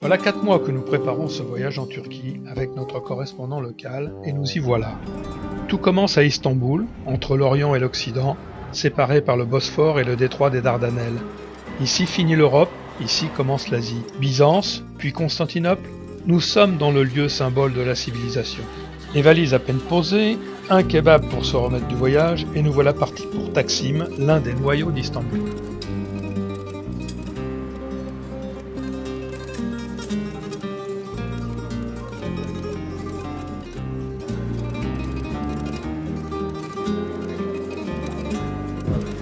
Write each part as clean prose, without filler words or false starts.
Voilà 4 mois que nous préparons ce voyage en Turquie avec notre correspondant local et nous y voilà. Tout commence à Istanbul, entre l'Orient et l'Occident, séparés par le Bosphore et le détroit des Dardanelles. Ici finit l'Europe, ici commence l'Asie. Byzance, puis Constantinople, nous sommes dans le lieu symbole de la civilisation. Les valises à peine posées, un kebab pour se remettre du voyage et nous voilà partis pour Taksim, l'un des noyaux d'Istanbul.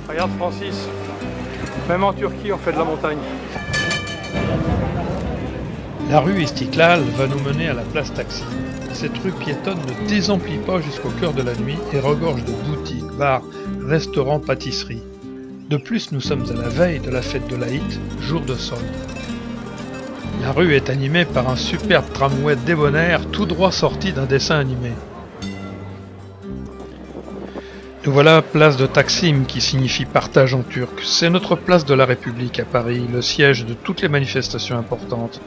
Regarde Francis, même en Turquie on fait de la montagne. La rue Istiklal va nous mener à la place Taksim. Cette rue piétonne ne désemplit pas jusqu'au cœur de la nuit et regorge de boutiques, bars, restaurants, pâtisseries. De plus, nous sommes à la veille de la fête de l'Aïd, jour de solde. La rue est animée par un superbe tramway débonnaire tout droit sorti d'un dessin animé. Nous voilà place de Taksim qui signifie partage en turc. C'est notre place de la République à Paris, le siège de toutes les manifestations importantes,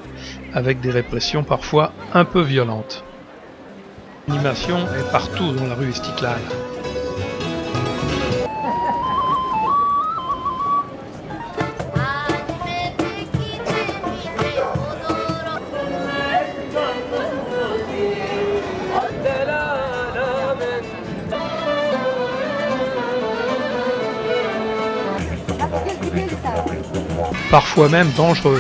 avec des répressions parfois un peu violentes. L'animation est partout dans la rue Istiklal. Parfois même dangereuse.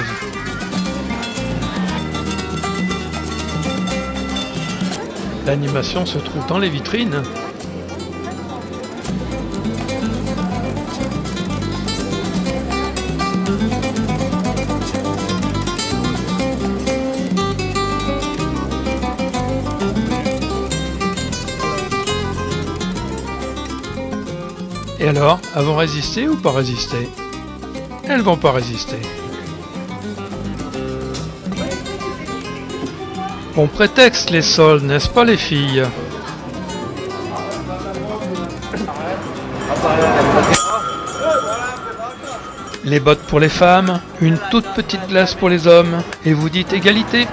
L'animation se trouve dans les vitrines. Et alors, elles vont résister ou pas résister? Elles vont pas résister. Bon prétexte les soldes, n'est-ce pas les filles? Les bottes pour les femmes, une toute petite glace pour les hommes, et vous dites égalité?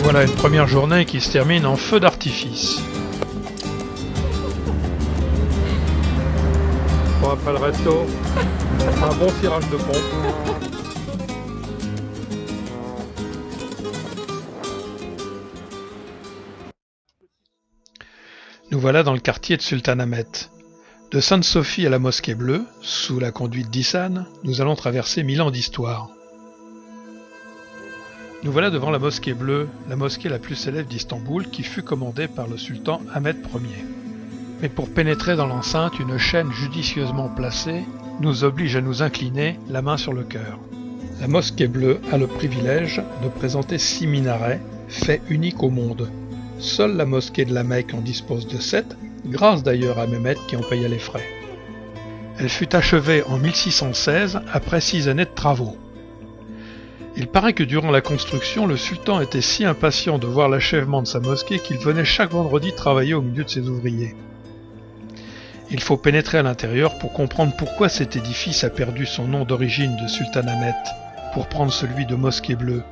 Voilà une première journée qui se termine en feu d'artifice. Bon, après le resto, un bon tirage de pompe. Nous voilà dans le quartier de Sultanahmet. De Sainte-Sophie à la Mosquée Bleue, sous la conduite d'Ihsan, nous allons traverser 1000 ans d'histoire. Nous voilà devant la Mosquée Bleue, la mosquée la plus célèbre d'Istanbul qui fut commandée par le sultan Ahmed Ier. Mais pour pénétrer dans l'enceinte, une chaîne judicieusement placée nous oblige à nous incliner, la main sur le cœur. La Mosquée Bleue a le privilège de présenter 6 minarets, fait unique au monde. Seule la mosquée de la Mecque en dispose de 7, grâce d'ailleurs à Mehmet qui en paya les frais. Elle fut achevée en 1616 après 6 années de travaux. Il paraît que durant la construction, le sultan était si impatient de voir l'achèvement de sa mosquée qu'il venait chaque vendredi travailler au milieu de ses ouvriers. Il faut pénétrer à l'intérieur pour comprendre pourquoi cet édifice a perdu son nom d'origine de Sultanahmet, pour prendre celui de Mosquée Bleue.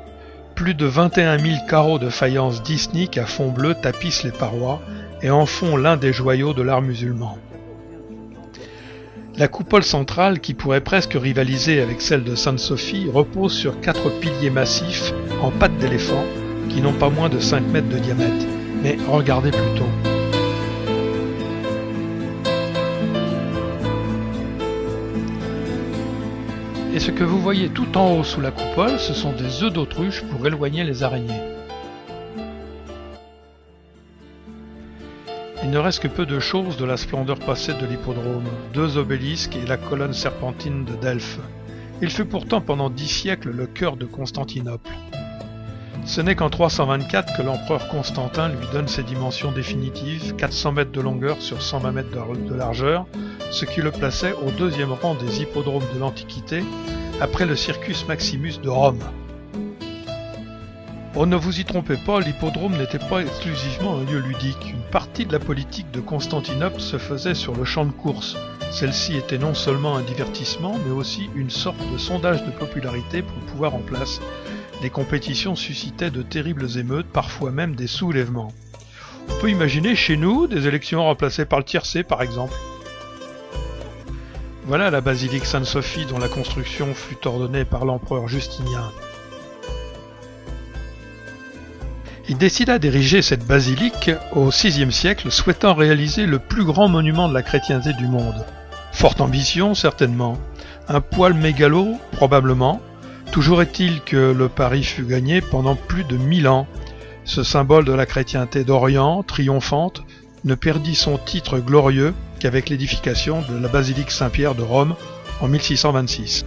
Plus de 21 000 carreaux de faïence disnique à fond bleu tapissent les parois et en font l'un des joyaux de l'art musulman. La coupole centrale, qui pourrait presque rivaliser avec celle de Sainte-Sophie, repose sur 4 piliers massifs en pattes d'éléphant qui n'ont pas moins de 5 mètres de diamètre. Mais regardez plutôt. Et ce que vous voyez tout en haut sous la coupole, ce sont des œufs d'autruche pour éloigner les araignées. Il Il ne reste que peu de choses de la splendeur passée de l'hippodrome, 2 obélisques et la colonne serpentine de Delphes. Il fut pourtant pendant 10 siècles le cœur de Constantinople. Ce n'est qu'en 324 que l'empereur Constantin lui donne ses dimensions définitives, 400 mètres de longueur sur 120 mètres de largeur, ce qui le plaçait au 2e rang des hippodromes de l'Antiquité, après le Circus Maximus de Rome. Oh, ne vous y trompez pas, l'hippodrome n'était pas exclusivement un lieu ludique. Une partie de la politique de Constantinople se faisait sur le champ de course. Celle-ci était non seulement un divertissement, mais aussi une sorte de sondage de popularité pour le pouvoir en place. Les compétitions suscitaient de terribles émeutes, parfois même des soulèvements. On peut imaginer chez nous des élections remplacées par le tiercé par exemple. Voilà la basilique Sainte-Sophie dont la construction fut ordonnée par l'empereur Justinien. Il décida d'ériger cette basilique au VIe siècle, souhaitant réaliser le plus grand monument de la chrétienté du monde. Forte ambition, certainement. Un poil mégalo, probablement. Toujours est-il que le pari fut gagné pendant plus de 1000 ans. Ce symbole de la chrétienté d'Orient, triomphante, ne perdit son titre glorieux qu'avec l'édification de la basilique Saint-Pierre de Rome en 1626.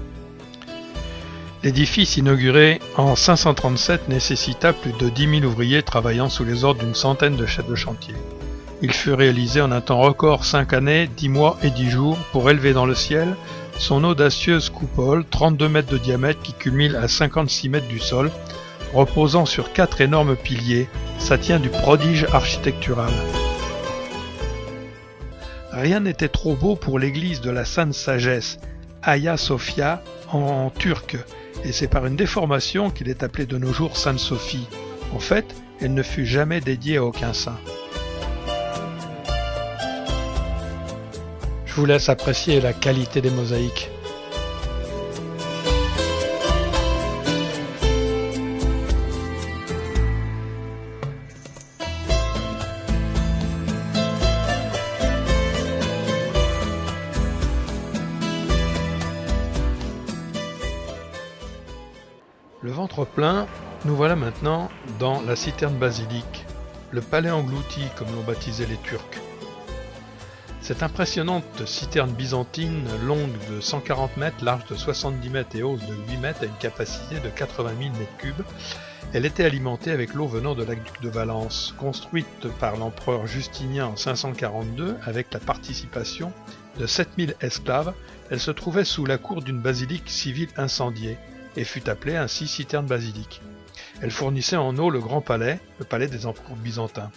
L'édifice inauguré en 537 nécessita plus de 10 000 ouvriers travaillant sous les ordres d'une centaine de chefs de chantier. Il fut réalisé en un temps record 5 années, 10 mois et 10 jours pour élever dans le ciel son audacieuse coupole, 32 mètres de diamètre qui culmine à 56 mètres du sol, reposant sur 4 énormes piliers. Ça tient du prodige architectural. Rien n'était trop beau pour l'église de la Sainte Sagesse, Hagia Sophia en turc, et c'est par une déformation qu'il est appelé de nos jours Sainte Sophie. En fait, elle ne fut jamais dédiée à aucun saint. Je vous laisse apprécier la qualité des mosaïques. Le ventre plein, nous voilà maintenant dans la citerne basilique, le palais englouti comme l'ont baptisé les Turcs. Cette impressionnante citerne byzantine, longue de 140 mètres, large de 70 mètres et hausse de 8 mètres, a une capacité de 80 000 mètres cubes. Elle était alimentée avec l'eau venant de l'aqueduc de Valence, construite par l'empereur Justinien en 542 avec la participation de 7000 esclaves. Elle se trouvait sous la cour d'une basilique civile incendiée et fut appelée ainsi citerne basilique. Elle fournissait en eau le grand palais, le palais des empereurs byzantins.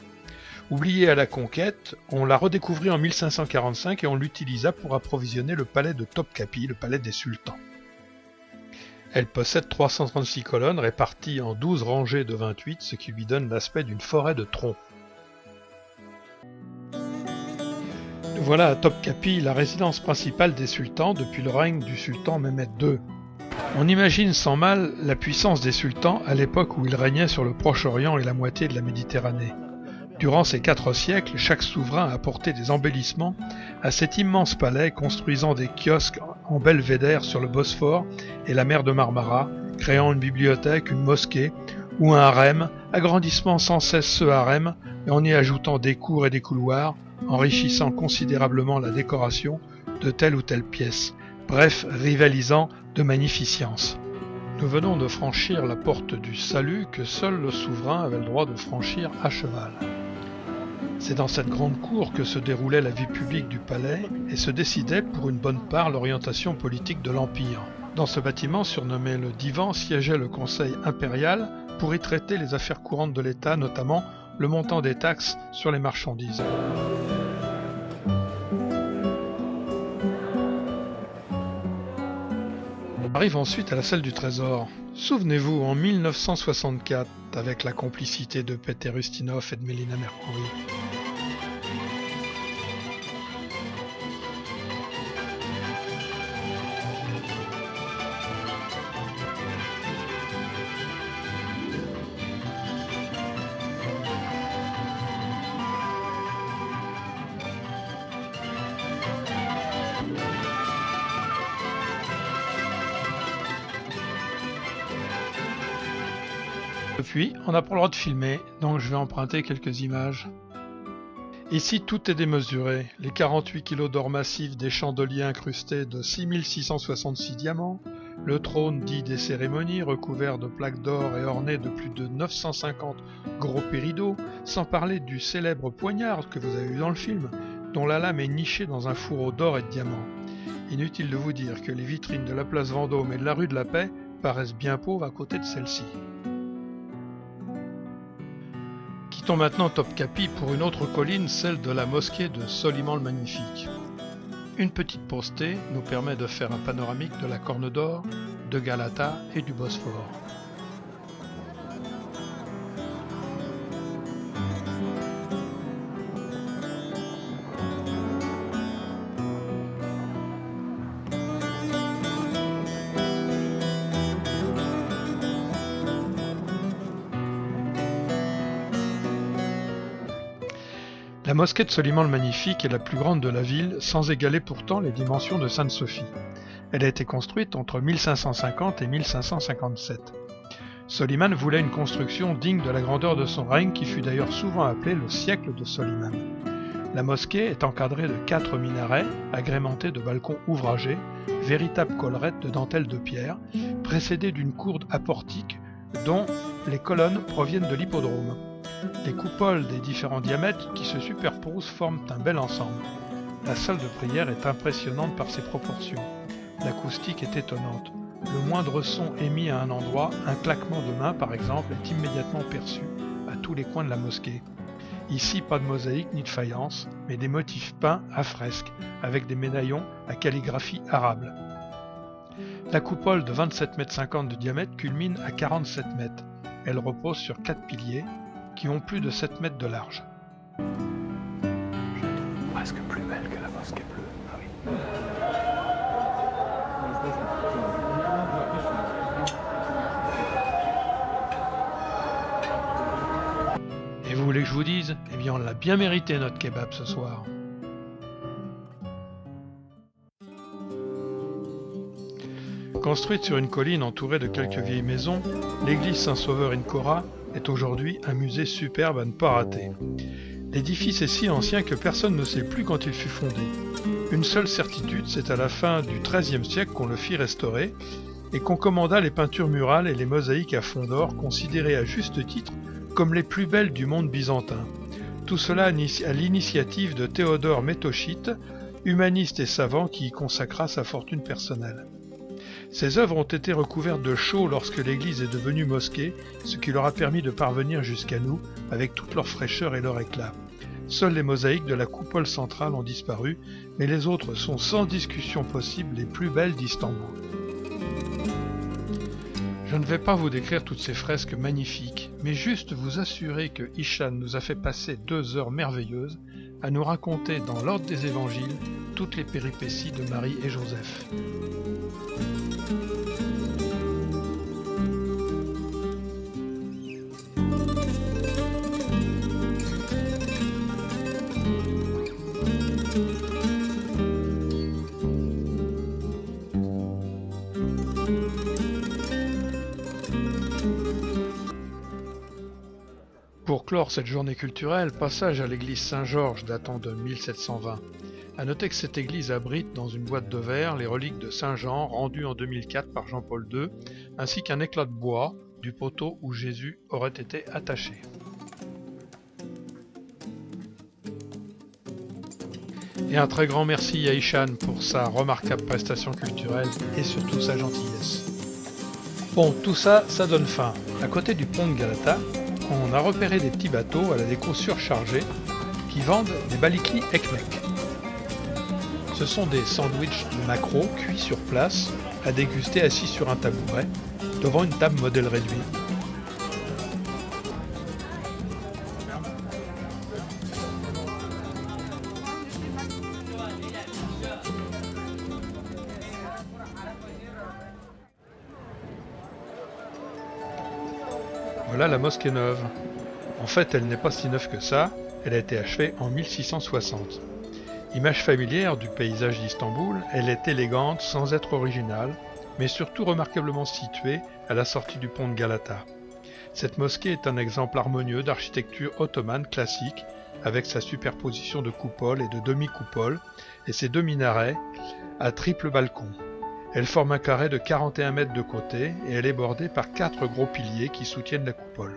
Oubliée à la conquête, on la redécouvrit en 1545 et on l'utilisa pour approvisionner le palais de Topkapi, le palais des sultans. Elle possède 336 colonnes réparties en 12 rangées de 28, ce qui lui donne l'aspect d'une forêt de troncs. Voilà à Topkapi la résidence principale des sultans depuis le règne du sultan Mehmed II. On imagine sans mal la puissance des sultans à l'époque où ils régnaient sur le Proche-Orient et la moitié de la Méditerranée. Durant ces 4 siècles, chaque souverain a apporté des embellissements à cet immense palais, construisant des kiosques en belvédère sur le Bosphore et la mer de Marmara, créant une bibliothèque, une mosquée ou un harem, agrandissant sans cesse ce harem et en y ajoutant des cours et des couloirs, enrichissant considérablement la décoration de telle ou telle pièce, bref, rivalisant de magnificence. Nous venons de franchir la porte du salut que seul le souverain avait le droit de franchir à cheval. C'est dans cette grande cour que se déroulait la vie publique du palais et se décidait pour une bonne part l'orientation politique de l'Empire. Dans ce bâtiment surnommé le Divan siégeait le Conseil impérial pour y traiter les affaires courantes de l'État, notamment le montant des taxes sur les marchandises. On arrive ensuite à la salle du Trésor. Souvenez-vous, en 1964, avec la complicité de Peter Ustinov et de Mélina Mercouri. Depuis, on n'a pas le droit de filmer, donc je vais emprunter quelques images. Ici, tout est démesuré. Les 48 kg d'or massif des chandeliers incrustés de 6666 diamants, le trône dit des cérémonies recouvert de plaques d'or et orné de plus de 950 gros péridots, sans parler du célèbre poignard que vous avez vu dans le film, dont la lame est nichée dans un fourreau d'or et de diamants. Inutile de vous dire que les vitrines de la place Vendôme et de la rue de la Paix paraissent bien pauvres à côté de celle-ci. Quittons maintenant Topkapi pour une autre colline, celle de la mosquée de Soliman le Magnifique. Une petite pause thé nous permet de faire un panoramique de la Corne d'Or, de Galata et du Bosphore. La mosquée de Soliman le Magnifique est la plus grande de la ville, sans égaler pourtant les dimensions de Sainte-Sophie. Elle a été construite entre 1550 et 1557. Soliman voulait une construction digne de la grandeur de son règne, qui fut d'ailleurs souvent appelé le siècle de Soliman. La mosquée est encadrée de 4 minarets, agrémentés de balcons ouvragés, véritables collerettes de dentelle de pierre, précédées d'une cour à portique, dont les colonnes proviennent de l'hippodrome. Les coupoles des différents diamètres qui se superposent forment un bel ensemble. La salle de prière est impressionnante par ses proportions. L'acoustique est étonnante. Le moindre son émis à un endroit, un claquement de main par exemple, est immédiatement perçu à tous les coins de la mosquée. Ici, pas de mosaïque ni de faïence, mais des motifs peints à fresque, avec des médaillons à calligraphie arabe. La coupole de 27,50 m de diamètre culmine à 47 mètres. Elle repose sur 4 piliers, qui ont plus de 7 mètres de large. Je la trouve presque plus belle que la mosquée bleue. Ah oui. Et vous voulez que je vous dise? Eh bien on l'a bien mérité notre kebab ce soir. Construite sur une colline entourée de quelques vieilles maisons, l'église Saint-Sauveur in Cora est aujourd'hui un musée superbe à ne pas rater. L'édifice est si ancien que personne ne sait plus quand il fut fondé. Une seule certitude, c'est à la fin du XIIIe siècle qu'on le fit restaurer et qu'on commanda les peintures murales et les mosaïques à fond d'or, considérées à juste titre comme les plus belles du monde byzantin. Tout cela à l'initiative de Théodore Métochite, humaniste et savant qui y consacra sa fortune personnelle. Ces œuvres ont été recouvertes de chaux lorsque l'église est devenue mosquée, ce qui leur a permis de parvenir jusqu'à nous avec toute leur fraîcheur et leur éclat. Seules les mosaïques de la coupole centrale ont disparu, mais les autres sont sans discussion possible les plus belles d'Istanbul. Je ne vais pas vous décrire toutes ces fresques magnifiques, mais juste vous assurer que Hishan nous a fait passer 2 heures merveilleuses à nous raconter dans l'ordre des évangiles toutes les péripéties de Marie et Joseph. Pour clore cette journée culturelle, passage à l'église Saint-Georges datant de 1720. A noter que cette église abrite dans une boîte de verre les reliques de Saint Jean rendues en 2004 par Jean-Paul II, ainsi qu'un éclat de bois du poteau où Jésus aurait été attaché. Et un très grand merci à Hishan pour sa remarquable prestation culturelle et surtout sa gentillesse. Bon, tout ça, ça donne faim. À côté du pont de Galata, on a repéré des petits bateaux à la déco surchargée qui vendent des balikli ekmek. Ce sont des sandwichs de maquereau cuits sur place, à déguster assis sur un tabouret, devant une table modèle réduit. Voilà la mosquée neuve. En fait, elle n'est pas si neuve que ça, elle a été achevée en 1660. Image familière du paysage d'Istanbul, elle est élégante sans être originale, mais surtout remarquablement située à la sortie du pont de Galata. Cette mosquée est un exemple harmonieux d'architecture ottomane classique avec sa superposition de coupoles et de demi-coupoles, et ses deux minarets à triple balcon. Elle forme un carré de 41 mètres de côté, et elle est bordée par 4 gros piliers qui soutiennent la coupole.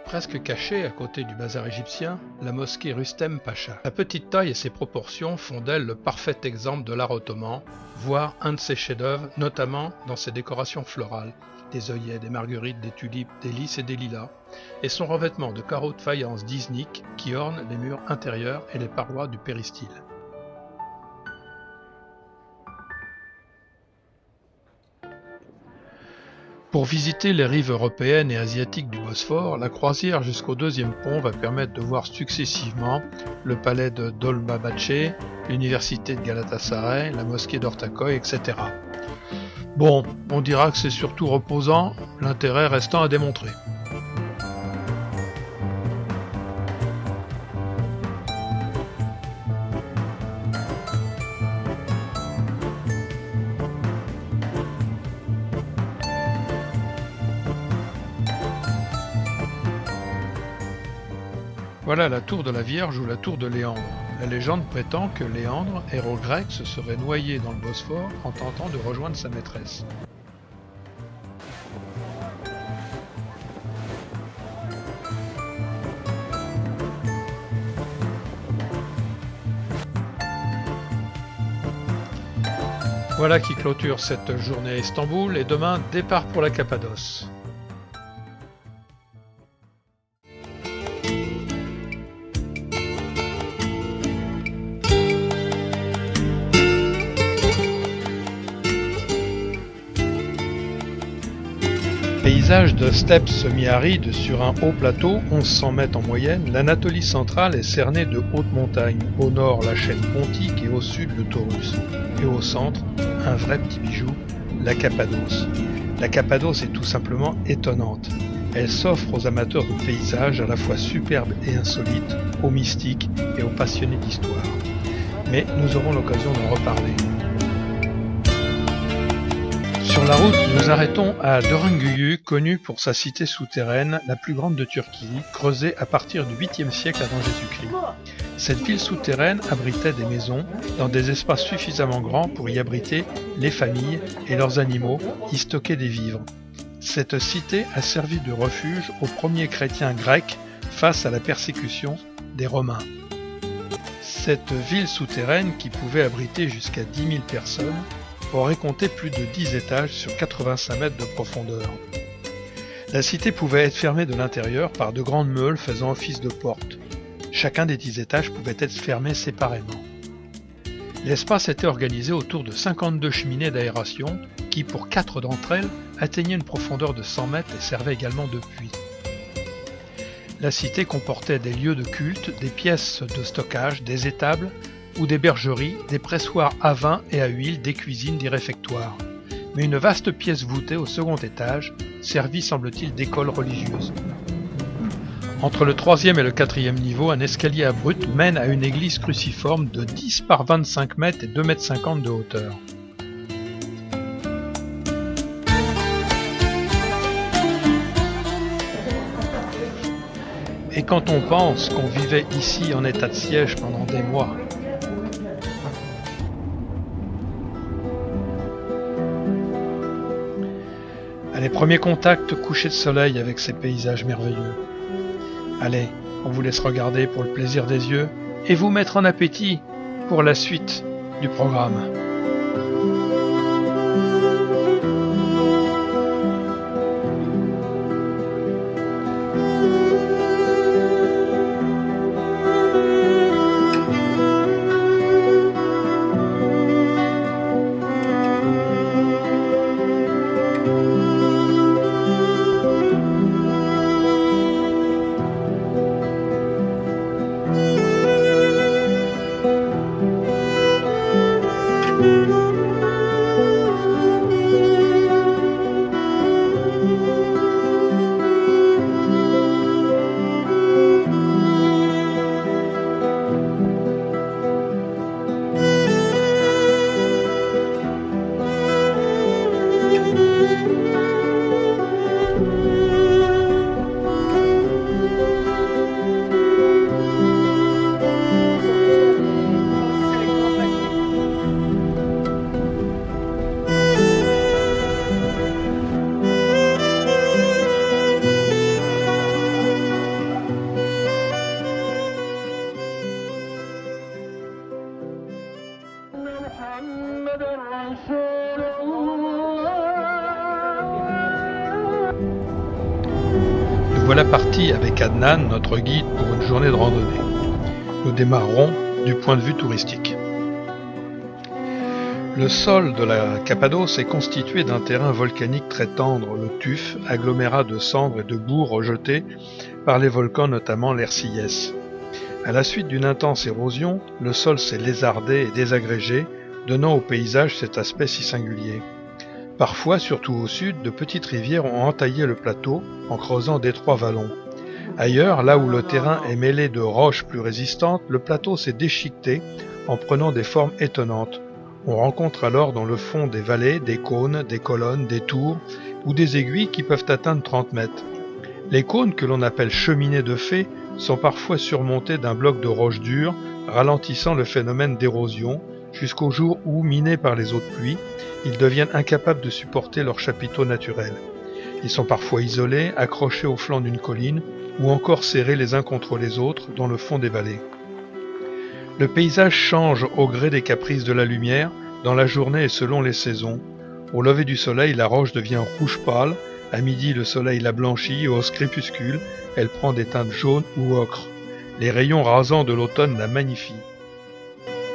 Presque cachée à côté du bazar égyptien, la mosquée Rustem Pacha. Sa petite taille et ses proportions font d'elle le parfait exemple de l'art ottoman, voire un de ses chefs-d'œuvre, notamment dans ses décorations florales, des œillets, des marguerites, des tulipes, des lys et des lilas, et son revêtement de carreaux de faïence d'Iznik qui ornent les murs intérieurs et les parois du péristyle. Pour visiter les rives européennes et asiatiques du Bosphore, la croisière jusqu'au deuxième pont va permettre de voir successivement le palais de Dolmabahçe, l'université de Galatasaray, la mosquée d'Ortaköy, etc. Bon, on dira que c'est surtout reposant, l'intérêt restant à démontrer. Voilà la tour de la Vierge ou la tour de Léandre. La légende prétend que Léandre, héros grec, se serait noyé dans le Bosphore en tentant de rejoindre sa maîtresse. Voilà qui clôture cette journée à Istanbul et demain, départ pour la Cappadoce. Paysage de steppes semi-arides sur un haut plateau, 1100 mètres en moyenne, l'Anatolie centrale est cernée de hautes montagnes. Au nord, la chaîne pontique et au sud, le Taurus. Et au centre, un vrai petit bijou, la Cappadoce. La Cappadoce est tout simplement étonnante. Elle s'offre aux amateurs de paysages à la fois superbes et insolites, aux mystiques et aux passionnés d'histoire. Mais nous aurons l'occasion d'en reparler. Sur la route, nous arrêtons à Dörröngüyü, connue pour sa cité souterraine, la plus grande de Turquie, creusée à partir du 8e siècle avant Jésus-Christ. Cette ville souterraine abritait des maisons dans des espaces suffisamment grands pour y abriter les familles et leurs animaux, y stocker des vivres. Cette cité a servi de refuge aux premiers chrétiens grecs face à la persécution des Romains. Cette ville souterraine, qui pouvait abriter jusqu'à 10 000 personnes, aurait compté plus de 10 étages sur 85 mètres de profondeur. La cité pouvait être fermée de l'intérieur par de grandes meules faisant office de porte. Chacun des 10 étages pouvait être fermé séparément. L'espace était organisé autour de 52 cheminées d'aération qui, pour 4 d'entre elles, atteignaient une profondeur de 100 mètres et servaient également de puits. La cité comportait des lieux de culte, des pièces de stockage, des étables, ou des bergeries, des pressoirs à vin et à huile, des cuisines, des réfectoires. Mais une vaste pièce voûtée au second étage, servie semble-t-il d'école religieuse. Entre le 3e et le 4e niveau, un escalier abrupt mène à une église cruciforme de 10 par 25 mètres et 2,50 m de hauteur. Et quand on pense qu'on vivait ici en état de siège pendant des mois, allez, premier contact coucher de soleil avec ces paysages merveilleux. Allez, on vous laisse regarder pour le plaisir des yeux et vous mettre en appétit pour la suite du programme. Nous voilà partis avec Adnan, notre guide, pour une journée de randonnée. Nous démarrerons du point de vue touristique. Le sol de la Cappadoce est constitué d'un terrain volcanique très tendre, le tuf, agglomérat de cendres et de boue rejetés par les volcans, notamment l'Erciyes. À la suite d'une intense érosion, le sol s'est lézardé et désagrégé, donnant au paysage cet aspect si singulier. Parfois, surtout au sud, de petites rivières ont entaillé le plateau en creusant d'étroits vallons. Ailleurs, là où le terrain est mêlé de roches plus résistantes, le plateau s'est déchiqueté en prenant des formes étonnantes. On rencontre alors dans le fond des vallées, des cônes, des colonnes, des tours ou des aiguilles qui peuvent atteindre 30 mètres. Les cônes, que l'on appelle cheminées de fées, sont parfois surmontés d'un bloc de roche dure, ralentissant le phénomène d'érosion, jusqu'au jour où, minés par les eaux de pluie, ils deviennent incapables de supporter leurs chapiteaux naturels. Ils sont parfois isolés, accrochés au flanc d'une colline, ou encore serrés les uns contre les autres dans le fond des vallées. Le paysage change au gré des caprices de la lumière, dans la journée et selon les saisons. Au lever du soleil, la roche devient rouge pâle, à midi le soleil la blanchit et au crépuscule, elle prend des teintes jaunes ou ocre. Les rayons rasants de l'automne la magnifient.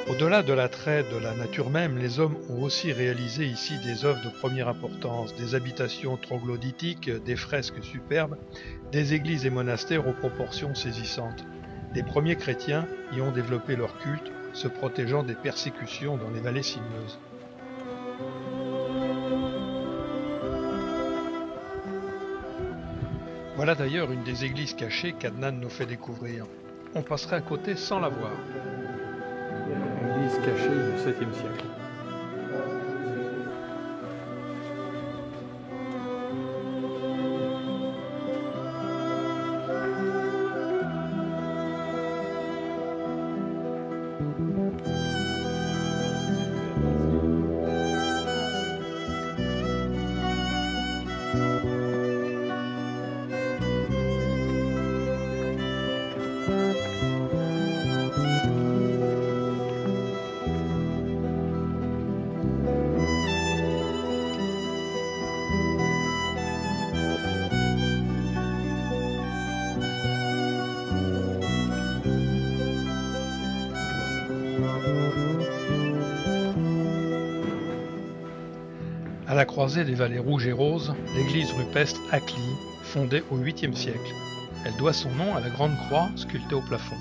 Au-delà de l'attrait de la nature même, les hommes ont aussi réalisé ici des œuvres de première importance, des habitations troglodytiques, des fresques superbes, des églises et monastères aux proportions saisissantes. Les premiers chrétiens y ont développé leur culte, se protégeant des persécutions dans les vallées sinueuses. Voilà d'ailleurs une des églises cachées qu'Adnan nous fait découvrir. On passerait à côté sans la voir. Église cachée du 7e siècle. À la croisée des vallées rouges et roses, l'église rupestre Akli, fondée au 8e siècle. Elle doit son nom à la grande croix sculptée au plafond.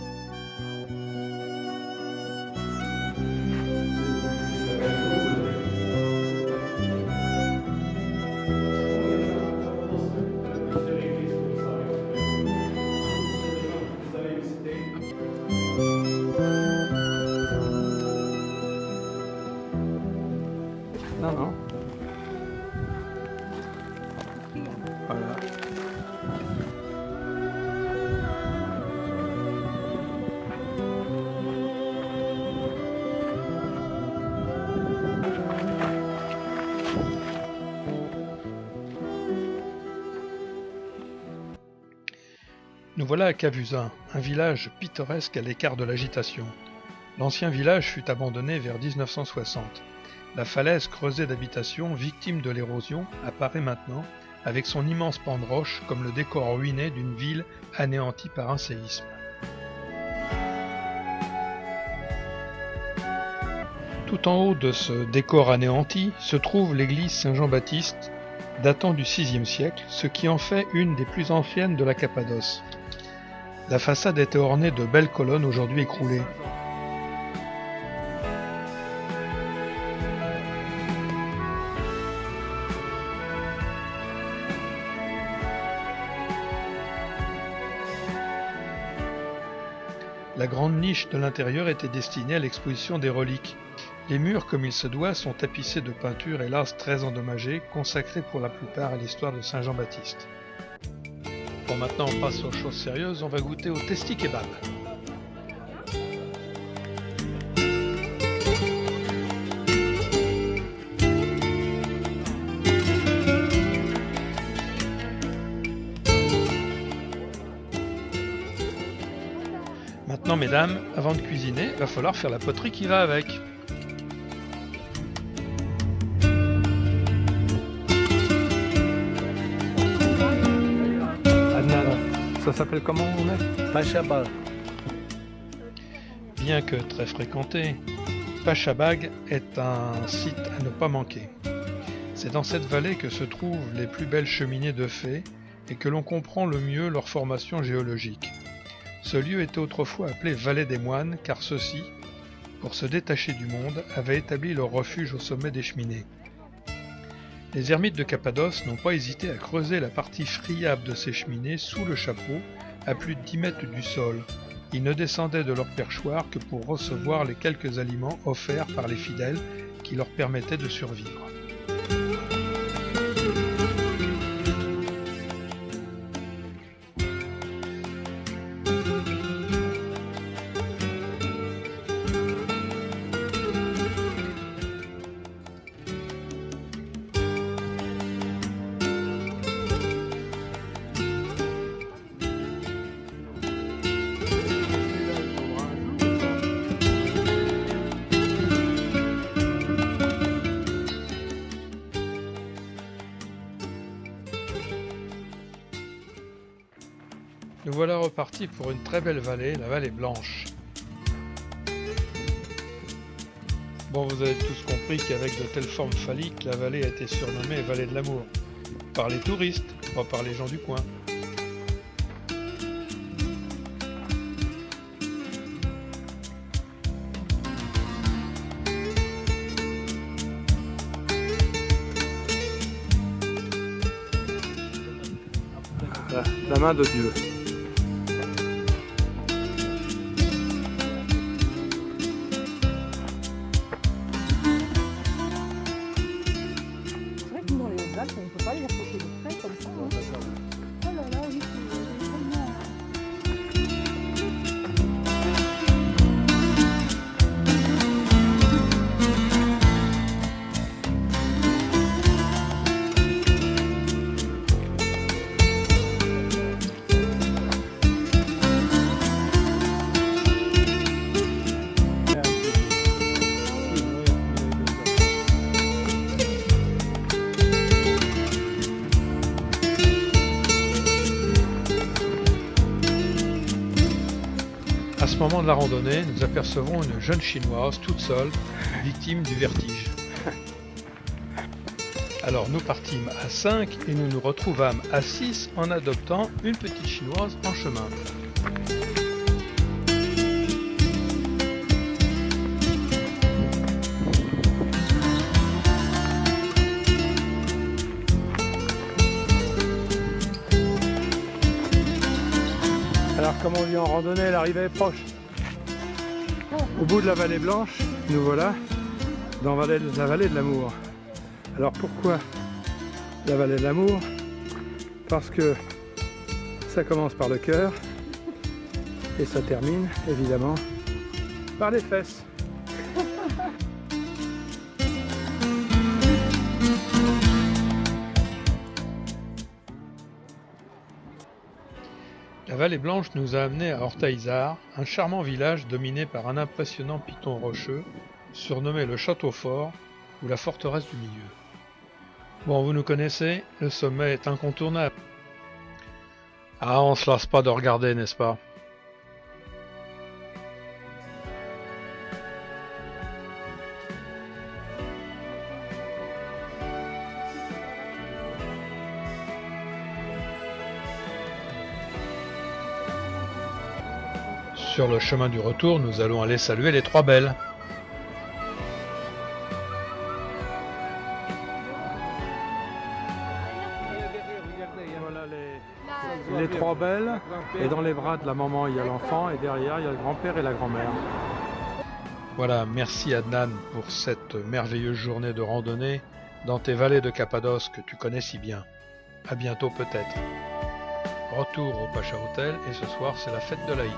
Non. Voilà. Nous voilà à Cavuzin, un village pittoresque à l'écart de l'agitation. L'ancien village fut abandonné vers 1960. La falaise creusée d'habitations, victime de l'érosion, apparaît maintenant, avec son immense pan de roche comme le décor ruiné d'une ville anéantie par un séisme. Tout en haut de ce décor anéanti se trouve l'église Saint-Jean-Baptiste, datant du VIe siècle, ce qui en fait une des plus anciennes de la Cappadoce. La façade était ornée de belles colonnes aujourd'hui écroulées. La grande niche de l'intérieur était destinée à l'exposition des reliques. Les murs, comme il se doit, sont tapissés de peintures hélas très endommagées, consacrées pour la plupart à l'histoire de Saint-Jean-Baptiste. Bon, maintenant on passe aux choses sérieuses, on va goûter au testi kebab. Maintenant, mesdames, avant de cuisiner, il va falloir faire la poterie qui va avec. Ça s'appelle comment on est? Pachabag. Bien que très fréquenté, Pachabag est un site à ne pas manquer. C'est dans cette vallée que se trouvent les plus belles cheminées de fées et que l'on comprend le mieux leur formation géologique. Ce lieu était autrefois appelé Vallée des Moines car ceux-ci, pour se détacher du monde, avaient établi leur refuge au sommet des cheminées. Les ermites de Cappadoce n'ont pas hésité à creuser la partie friable de ces cheminées sous le chapeau, à plus de 10 mètres du sol. Ils ne descendaient de leur perchoir que pour recevoir les quelques aliments offerts par les fidèles qui leur permettaient de survivre. Nous voilà repartis pour une très belle vallée, la vallée Blanche. Bon, vous avez tous compris qu'avec de telles formes phalliques, la vallée a été surnommée Vallée de l'amour. Par les touristes, pas par les gens du coin. La main de Dieu. C'est vrai que nous, dans les Hautes-Alpes, on ne peut pas les approcher de près comme ça. Hein. Oh là là, oui, c'est tellement... À ce moment de la randonnée, nous apercevons une jeune chinoise toute seule, victime du vertige. Alors nous partîmes à 5 et nous nous retrouvâmes à 6 en adoptant une petite chinoise en chemin. Alors comme on dit en randonnée, l'arrivée est proche. Au bout de la vallée Blanche, nous voilà dans la vallée de l'amour. Alors pourquoi la vallée de l'amour? Parce que ça commence par le cœur et ça termine évidemment par les fesses. La vallée Blanche nous a amenés à Ortaïzar, un charmant village dominé par un impressionnant piton rocheux, surnommé le Château Fort ou la forteresse du milieu. Bon, vous nous connaissez, le sommet est incontournable. Ah, on se lasse pas de regarder, n'est-ce pas? Sur le chemin du retour, nous allons aller saluer les Trois Belles. Voilà les trois belles, et dans les bras de la maman il y a l'enfant, et derrière il y a le grand-père et la grand-mère. Voilà, merci Adnan pour cette merveilleuse journée de randonnée dans tes vallées de Cappadoce que tu connais si bien. À bientôt peut-être. Retour au Pacha Hotel et ce soir c'est la fête de l'Aït.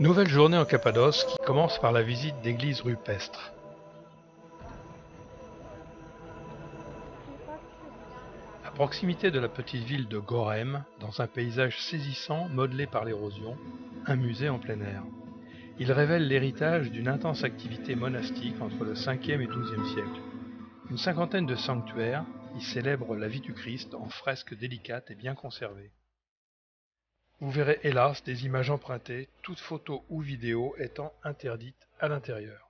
Nouvelle journée en Cappadoce qui commence par la visite d'églises rupestres. À proximité de la petite ville de Gorem, dans un paysage saisissant modelé par l'érosion, un musée en plein air. Il révèle l'héritage d'une intense activité monastique entre le 5e et 12e siècle. Une cinquantaine de sanctuaires y célèbrent la vie du Christ en fresques délicates et bien conservées. Vous verrez hélas des images empruntées, toute photo ou vidéo étant interdite à l'intérieur.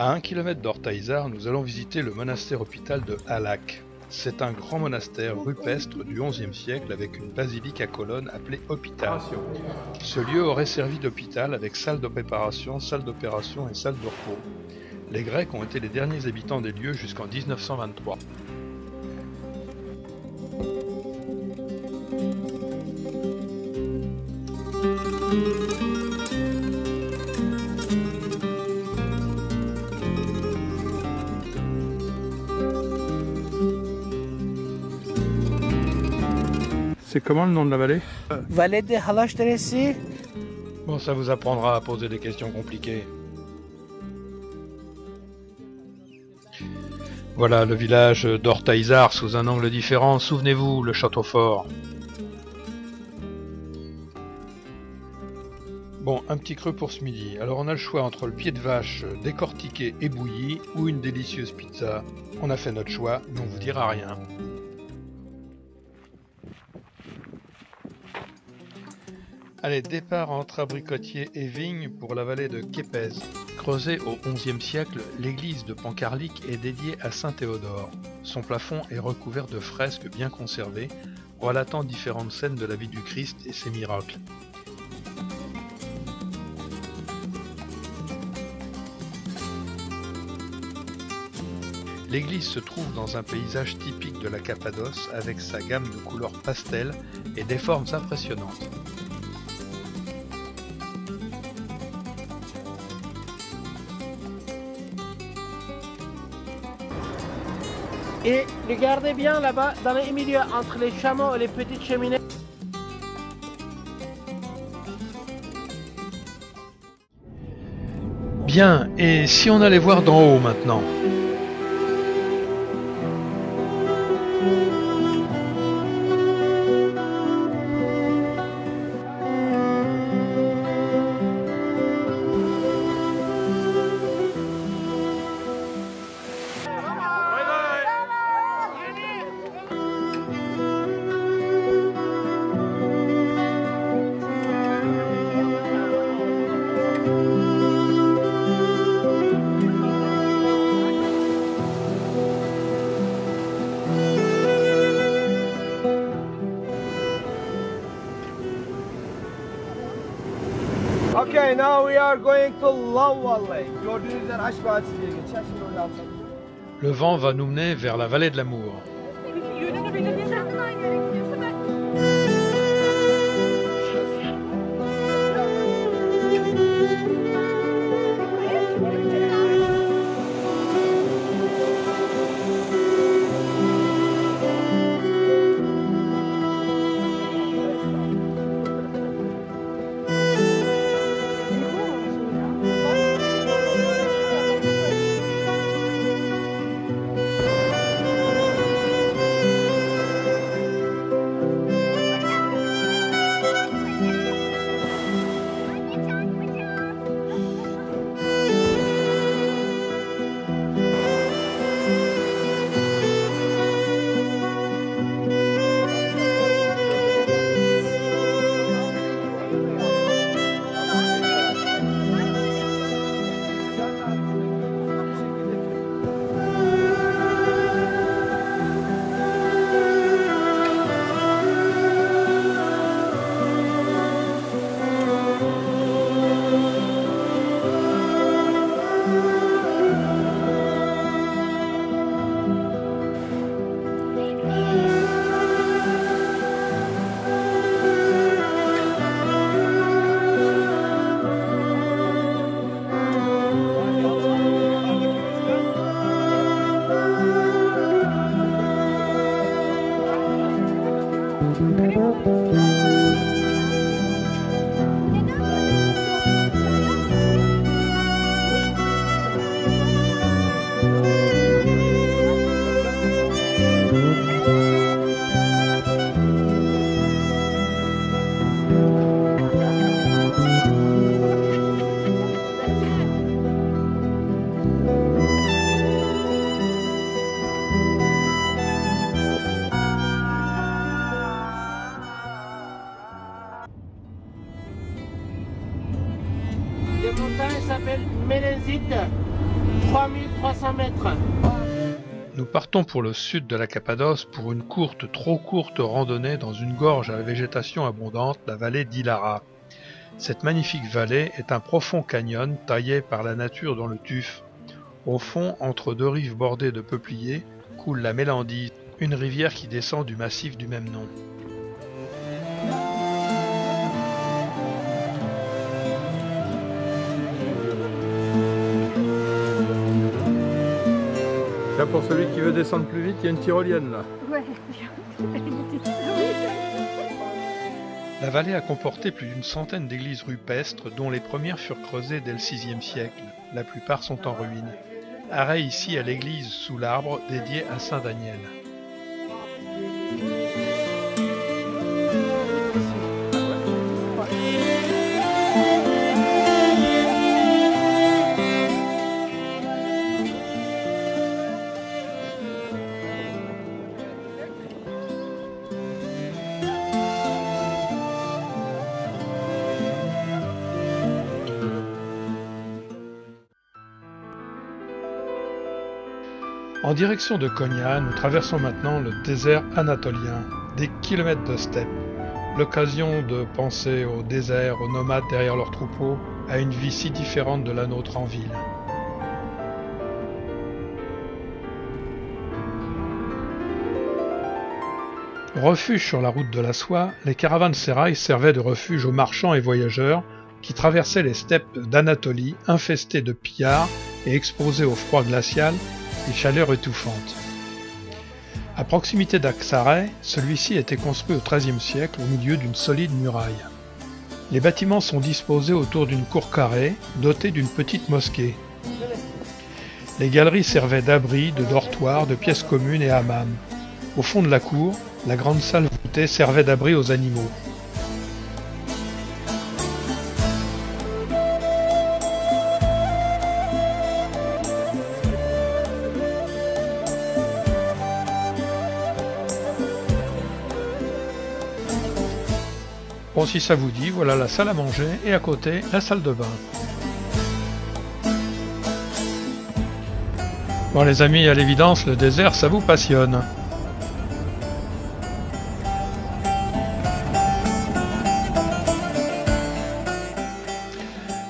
À 1 km d'Ortaizar, nous allons visiter le monastère-hôpital de Halak. C'est un grand monastère rupestre du XIe siècle avec une basilique à colonnes appelée hôpital. Ce lieu aurait servi d'hôpital avec salle de préparation, salle d'opération et salle de repos. Les Grecs ont été les derniers habitants des lieux jusqu'en 1923. C'est comment le nom de la vallée? Vallée de Halaç Deresi. Bon, ça vous apprendra à poser des questions compliquées. Voilà le village d'Ortaizar sous un angle différent. Souvenez-vous, le château fort. Bon, un petit creux pour ce midi. Alors on a le choix entre le pied de vache décortiqué et bouilli ou une délicieuse pizza. On a fait notre choix, mais on vous dira rien. Allez, départ entre abricotier et vigne pour la vallée de Képez. Creusée au XIe siècle, l'église de Pancarlic est dédiée à saint Théodore. Son plafond est recouvert de fresques bien conservées, relatant différentes scènes de la vie du Christ et ses miracles. L'église se trouve dans un paysage typique de la Cappadoce avec sa gamme de couleurs pastel et des formes impressionnantes. Et regardez bien là-bas, dans le milieu, entre les chameaux et les petites cheminées. Bien, et si on allait voir d'en haut maintenant ? Okay, now we are going to Lawal Lake. Gördüğünüz yer Aşk Vadisi diye geçer. Şimdi oraya alacağım. Le vent va nous mener vers la vallée de l'amour. Yönünü belirleyeceksin gerekiyorsa ben... montagne s'appelle Mélenzite, 3300 mètres. Nous partons pour le sud de la Cappadoce pour une courte, trop courte randonnée dans une gorge à la végétation abondante, la vallée d'Ilara. Cette magnifique vallée est un profond canyon taillé par la nature dans le tuf. Au fond, entre deux rives bordées de peupliers, coule la Mélandise, une rivière qui descend du massif du même nom. Là, pour celui qui veut descendre plus vite, il y a une tyrolienne là. Ouais, La vallée a comporté plus d'une centaine d'églises rupestres, dont les premières furent creusées dès le VIe siècle. La plupart sont en ruine. Arrêt ici à l'église sous l'arbre dédiée à Saint Daniel. En direction de Konya, nous traversons maintenant le désert anatolien, des kilomètres de steppe. L'occasion de penser au désert, aux nomades derrière leurs troupeaux, à une vie si différente de la nôtre en ville. Refuge sur la route de la soie, les caravansérails servaient de refuge aux marchands et voyageurs qui traversaient les steppes d'Anatolie, infestées de pillards et exposées au froid glacial et chaleur étouffante. À proximité d'Aksaray, celui-ci a été construit au XIIIe siècle au milieu d'une solide muraille. Les bâtiments sont disposés autour d'une cour carrée, dotée d'une petite mosquée. Les galeries servaient d'abri, de dortoir, de pièces communes et hammam. Au fond de la cour, la grande salle voûtée servait d'abri aux animaux. Bon, si ça vous dit, voilà la salle à manger et à côté, la salle de bain. Bon les amis, à l'évidence, le désert, ça vous passionne.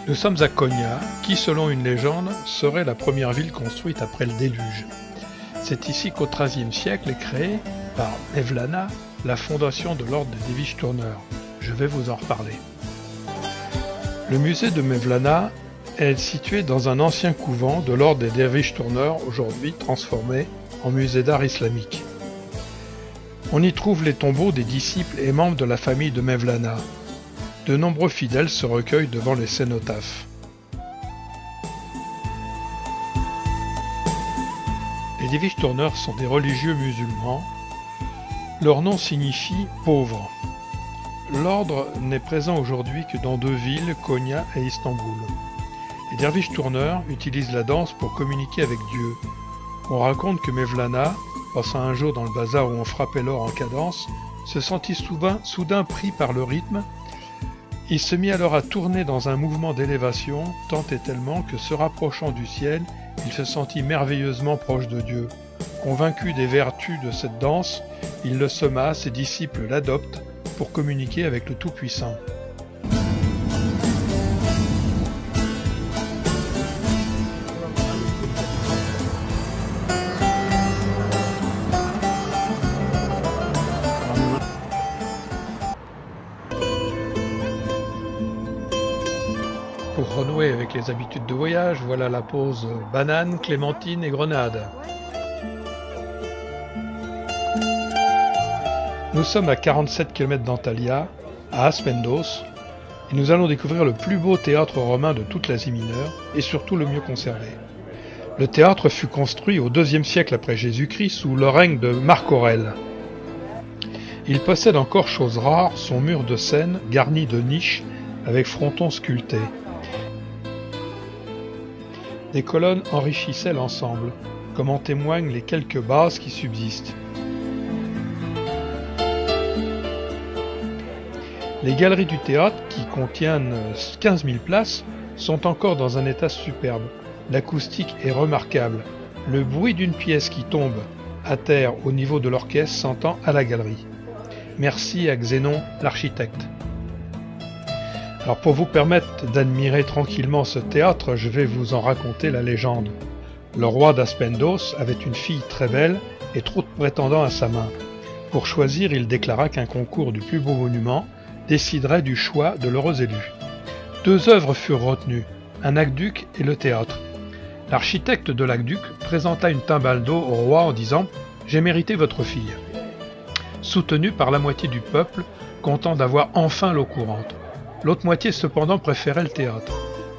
Nous sommes à Konya, qui selon une légende, serait la première ville construite après le déluge. C'est ici qu'au XIIIe siècle est créée, par Mevlana, la fondation de l'ordre des Devish-tourneurs. Je vais vous en reparler. Le musée de Mevlana est situé dans un ancien couvent de l'ordre des Derviches-tourneurs, aujourd'hui transformé en musée d'art islamique. On y trouve les tombeaux des disciples et membres de la famille de Mevlana. De nombreux fidèles se recueillent devant les cénotaphes. Les Derviches-tourneurs sont des religieux musulmans. Leur nom signifie « pauvre ». L'ordre n'est présent aujourd'hui que dans deux villes, Konya et Istanbul. Les derviches-tourneurs utilisent la danse pour communiquer avec Dieu. On raconte que Mevlana, passant un jour dans le bazar où on frappait l'or en cadence, se sentit soudain pris par le rythme. Il se mit alors à tourner dans un mouvement d'élévation, tant et tellement que, se rapprochant du ciel, il se sentit merveilleusement proche de Dieu. Convaincu des vertus de cette danse, il le sema, ses disciples l'adoptent, pour communiquer avec le Tout-Puissant. Pour renouer avec les habitudes de voyage, voilà la pause banane, clémentine et grenade. Nous sommes à 47 km d'Antalya, à Aspendos, et nous allons découvrir le plus beau théâtre romain de toute l'Asie mineure, et surtout le mieux conservé. Le théâtre fut construit au IIe siècle après Jésus-Christ sous le règne de Marc Aurèle. Il possède encore, chose rare, son mur de scène garni de niches avec frontons sculptés. Des colonnes enrichissaient l'ensemble, comme en témoignent les quelques bases qui subsistent. Les galeries du théâtre, qui contiennent 15 000 places, sont encore dans un état superbe. L'acoustique est remarquable. Le bruit d'une pièce qui tombe à terre au niveau de l'orchestre s'entend à la galerie. Merci à Xénon, l'architecte. Alors pour vous permettre d'admirer tranquillement ce théâtre, je vais vous en raconter la légende. Le roi d'Aspendos avait une fille très belle et trop de prétendants à sa main. Pour choisir, il déclara qu'un concours du plus beau monument déciderait du choix de l'heureux élu. 2 œuvres furent retenues, un aqueduc et le théâtre. L'architecte de l'aqueduc présenta une timbale d'eau au roi en disant « J'ai mérité votre fille », soutenu par la moitié du peuple, content d'avoir enfin l'eau courante. L'autre moitié cependant préférait le théâtre.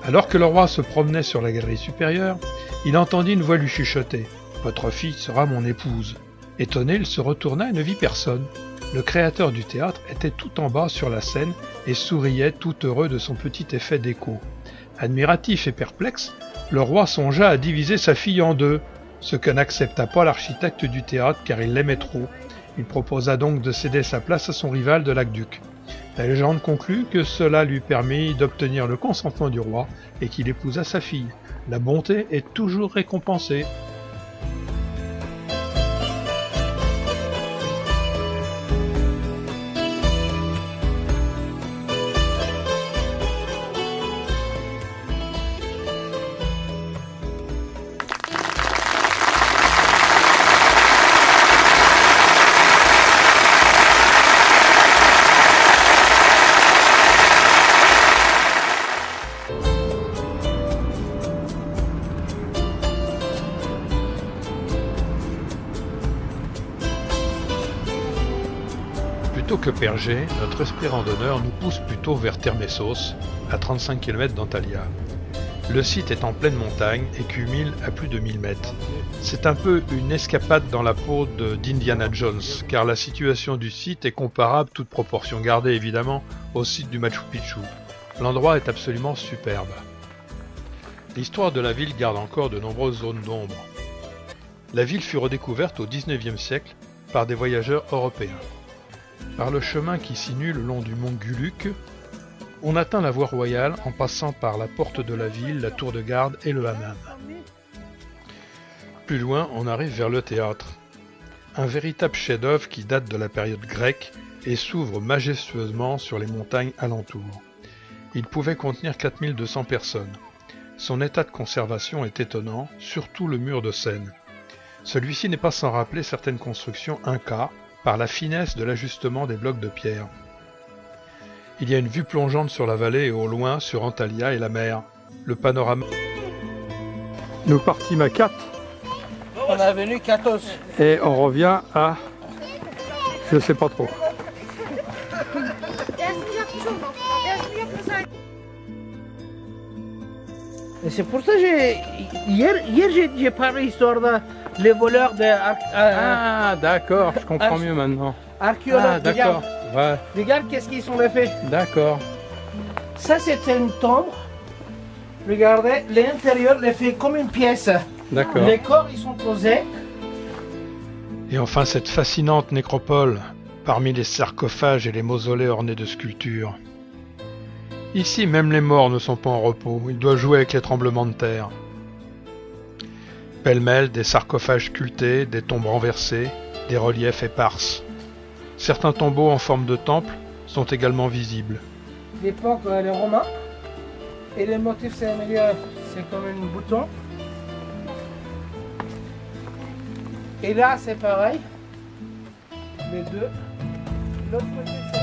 Alors que le roi se promenait sur la galerie supérieure, il entendit une voix lui chuchoter « Votre fille sera mon épouse ». Étonné, il se retourna et ne vit personne. Le créateur du théâtre était tout en bas sur la scène et souriait tout heureux de son petit effet d'écho. Admiratif et perplexe, le roi songea à diviser sa fille en 2, ce que n'accepta pas l'architecte du théâtre car il l'aimait trop. Il proposa donc de céder sa place à son rival de l'aqueduc. La légende conclut que cela lui permit d'obtenir le consentement du roi et qu'il épousa sa fille. La bonté est toujours récompensée. Plutôt que Pergé, notre esprit randonneur nous pousse plutôt vers Termessos, à 35 km d'Antalya. Le site est en pleine montagne et cumule à plus de 1000 mètres. C'est un peu une escapade dans la peau d'Indiana Jones, car la situation du site est comparable, toute proportion gardée évidemment, au site du Machu Picchu. L'endroit est absolument superbe. L'histoire de la ville garde encore de nombreuses zones d'ombre. La ville fut redécouverte au XIXe siècle par des voyageurs européens. Par le chemin qui sinue le long du mont Guluk, on atteint la voie royale en passant par la porte de la ville, la tour de garde et le hammam. Plus loin, on arrive vers le théâtre, un véritable chef-d'œuvre qui date de la période grecque et s'ouvre majestueusement sur les montagnes alentours. Il pouvait contenir 4200 personnes. Son état de conservation est étonnant, surtout le mur de scène. Celui-ci n'est pas sans rappeler certaines constructions incas, par la finesse de l'ajustement des blocs de pierre. Il y a une vue plongeante sur la vallée et au loin sur Antalya et la mer. Le panorama... Nous partîmes à 4 On est venu 14. et on revient à... je sais pas trop. Et c'est pour ça que hier j'ai parlé histoire de les voleurs de Ah d'accord, je comprends mieux maintenant. archéologues. Ah d'accord, ouais, Regarde qu'est-ce qu'ils ont fait. d'accord. Ça c'était une tombe. Regardez, l'intérieur est fait comme une pièce. D'accord. Les corps ils sont posés. Et enfin cette fascinante nécropole, parmi les sarcophages et les mausolées ornés de sculptures. Ici, même les morts ne sont pas en repos, ils doivent jouer avec les tremblements de terre. Pêle-mêle, des sarcophages sculptés, des tombes renversées, des reliefs éparses. Certains tombeaux en forme de temple sont également visibles. L'époque, les Romains. Et le motif, c'est comme un bouton. Et là, c'est pareil. Les deux. L'autre côté, c'est...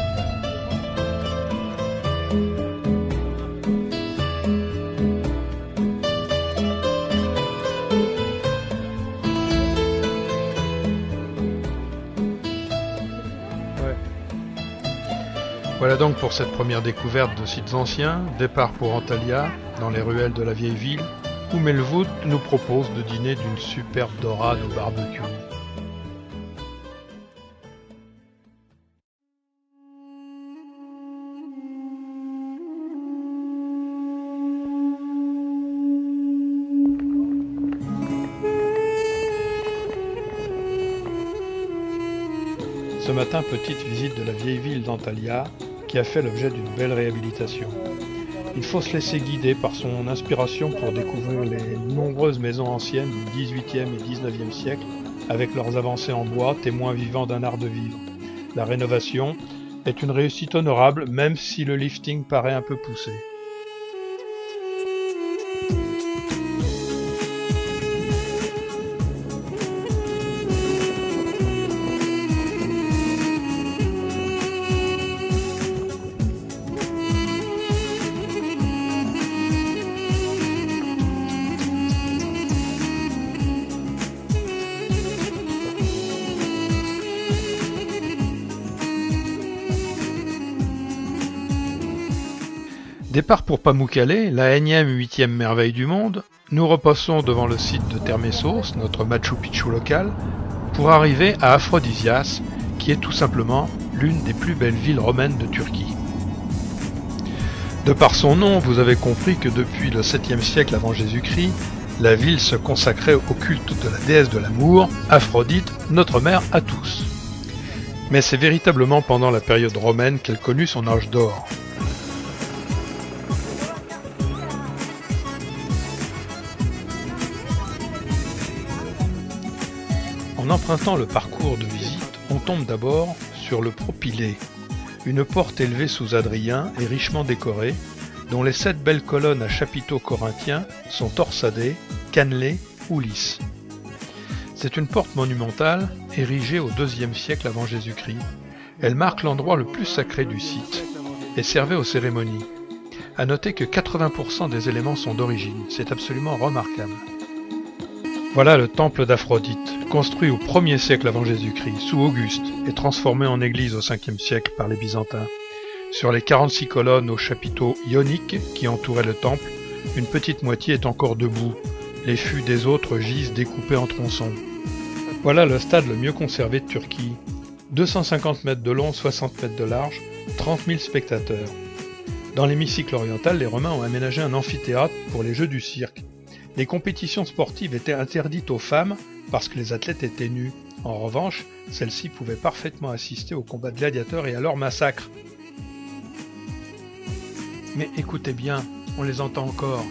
Voilà donc pour cette première découverte de sites anciens, départ pour Antalya, dans les ruelles de la vieille ville, où Melwood nous propose de dîner d'une superbe dorade au barbecue. Ce matin, petite visite de la vieille ville d'Antalya, qui a fait l'objet d'une belle réhabilitation. Il faut se laisser guider par son inspiration pour découvrir les nombreuses maisons anciennes du XVIIIe et XIXe siècle, avec leurs avancées en bois, témoins vivants d'un art de vivre. La rénovation est une réussite honorable, même si le lifting paraît un peu poussé. Départ pour Pamukkale, la énième huitième merveille du monde, nous repassons devant le site de Termessos, notre Machu Picchu local, pour arriver à Aphrodisias, qui est tout simplement l'une des plus belles villes romaines de Turquie. De par son nom, vous avez compris que depuis le 7e siècle avant Jésus-Christ, la ville se consacrait au culte de la déesse de l'amour, Aphrodite, notre mère à tous. Mais c'est véritablement pendant la période romaine qu'elle connut son âge d'or. En empruntant le parcours de visite, on tombe d'abord sur le propylée, une porte élevée sous Adrien et richement décorée, dont les 7 belles colonnes à chapiteaux corinthiens sont torsadées, cannelées ou lisses. C'est une porte monumentale, érigée au IIe siècle avant Jésus-Christ. Elle marque l'endroit le plus sacré du site et servait aux cérémonies. À noter que 80% des éléments sont d'origine, c'est absolument remarquable. Voilà le temple d'Aphrodite, construit au 1er siècle avant Jésus-Christ, sous Auguste, et transformé en église au 5e siècle par les Byzantins. Sur les 46 colonnes aux chapiteaux ioniques qui entouraient le temple, une petite moitié est encore debout. Les fûts des autres gisent découpés en tronçons. Voilà le stade le mieux conservé de Turquie. 250 mètres de long, 60 mètres de large, 30 000 spectateurs. Dans l'hémicycle oriental, les Romains ont aménagé un amphithéâtre pour les jeux du cirque. Les compétitions sportives étaient interdites aux femmes parce que les athlètes étaient nus. En revanche, celles-ci pouvaient parfaitement assister aux combats de gladiateurs et à leurs massacres. Mais écoutez bien, on les entend encore.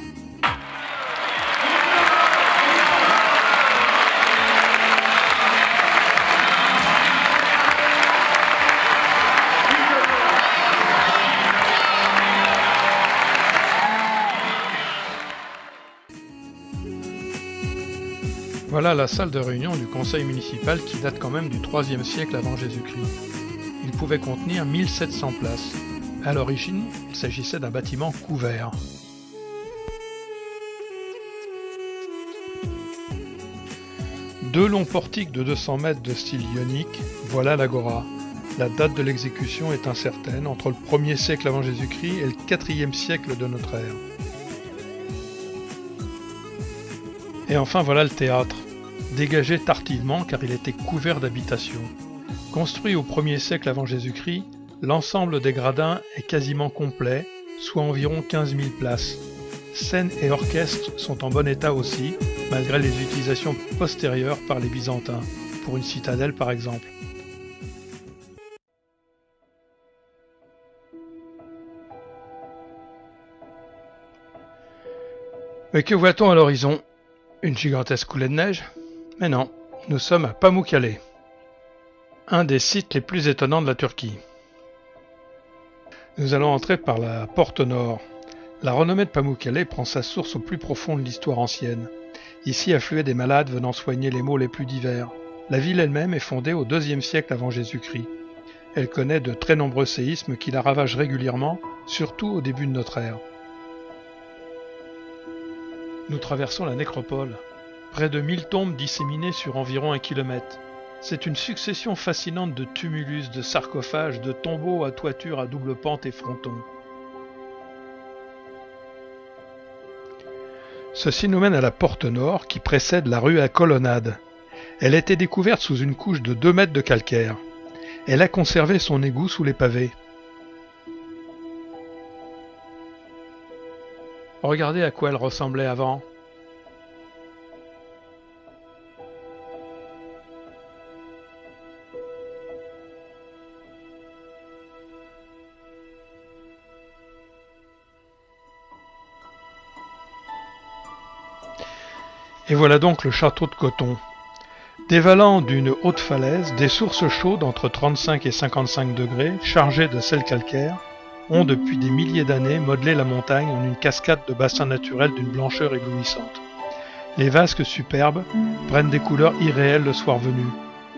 Voilà la salle de réunion du conseil municipal qui date quand même du IIIe siècle avant Jésus-Christ. Il pouvait contenir 1700 places. À l'origine, il s'agissait d'un bâtiment couvert. Deux longs portiques de 200 mètres de style ionique, voilà l'agora. La date de l'exécution est incertaine, entre le 1er siècle avant Jésus-Christ et le 4e siècle de notre ère. Et enfin voilà le théâtre, dégagé tardivement car il était couvert d'habitations. Construit au 1er siècle avant Jésus-Christ, l'ensemble des gradins est quasiment complet, soit environ 15 000 places. Scène et orchestre sont en bon état aussi, malgré les utilisations postérieures par les Byzantins, pour une citadelle par exemple. Mais que voit-on à l'horizon ? Une gigantesque coulée de neige ? Mais non, nous sommes à Pamukkale, un des sites les plus étonnants de la Turquie. Nous allons entrer par la porte nord. La renommée de Pamukkale prend sa source au plus profond de l'histoire ancienne. Ici affluaient des malades venant soigner les maux les plus divers. La ville elle-même est fondée au IIe siècle avant Jésus-Christ. Elle connaît de très nombreux séismes qui la ravagent régulièrement, surtout au début de notre ère. Nous traversons la nécropole. Près de 1000 tombes disséminées sur environ 1 kilomètre. C'est une succession fascinante de tumulus, de sarcophages, de tombeaux à toiture à double pente et frontons. Ceci nous mène à la porte nord qui précède la rue à colonnade. Elle a été découverte sous une couche de 2 mètres de calcaire. Elle a conservé son égout sous les pavés. Regardez à quoi elle ressemblait avant. Et voilà donc le château de Coton. Dévalant d'une haute falaise, des sources chaudes entre 35 et 55 degrés, chargées de sel calcaire, ont depuis des milliers d'années modelé la montagne en une cascade de bassins naturels d'une blancheur éblouissante. Les vasques superbes prennent des couleurs irréelles le soir venu.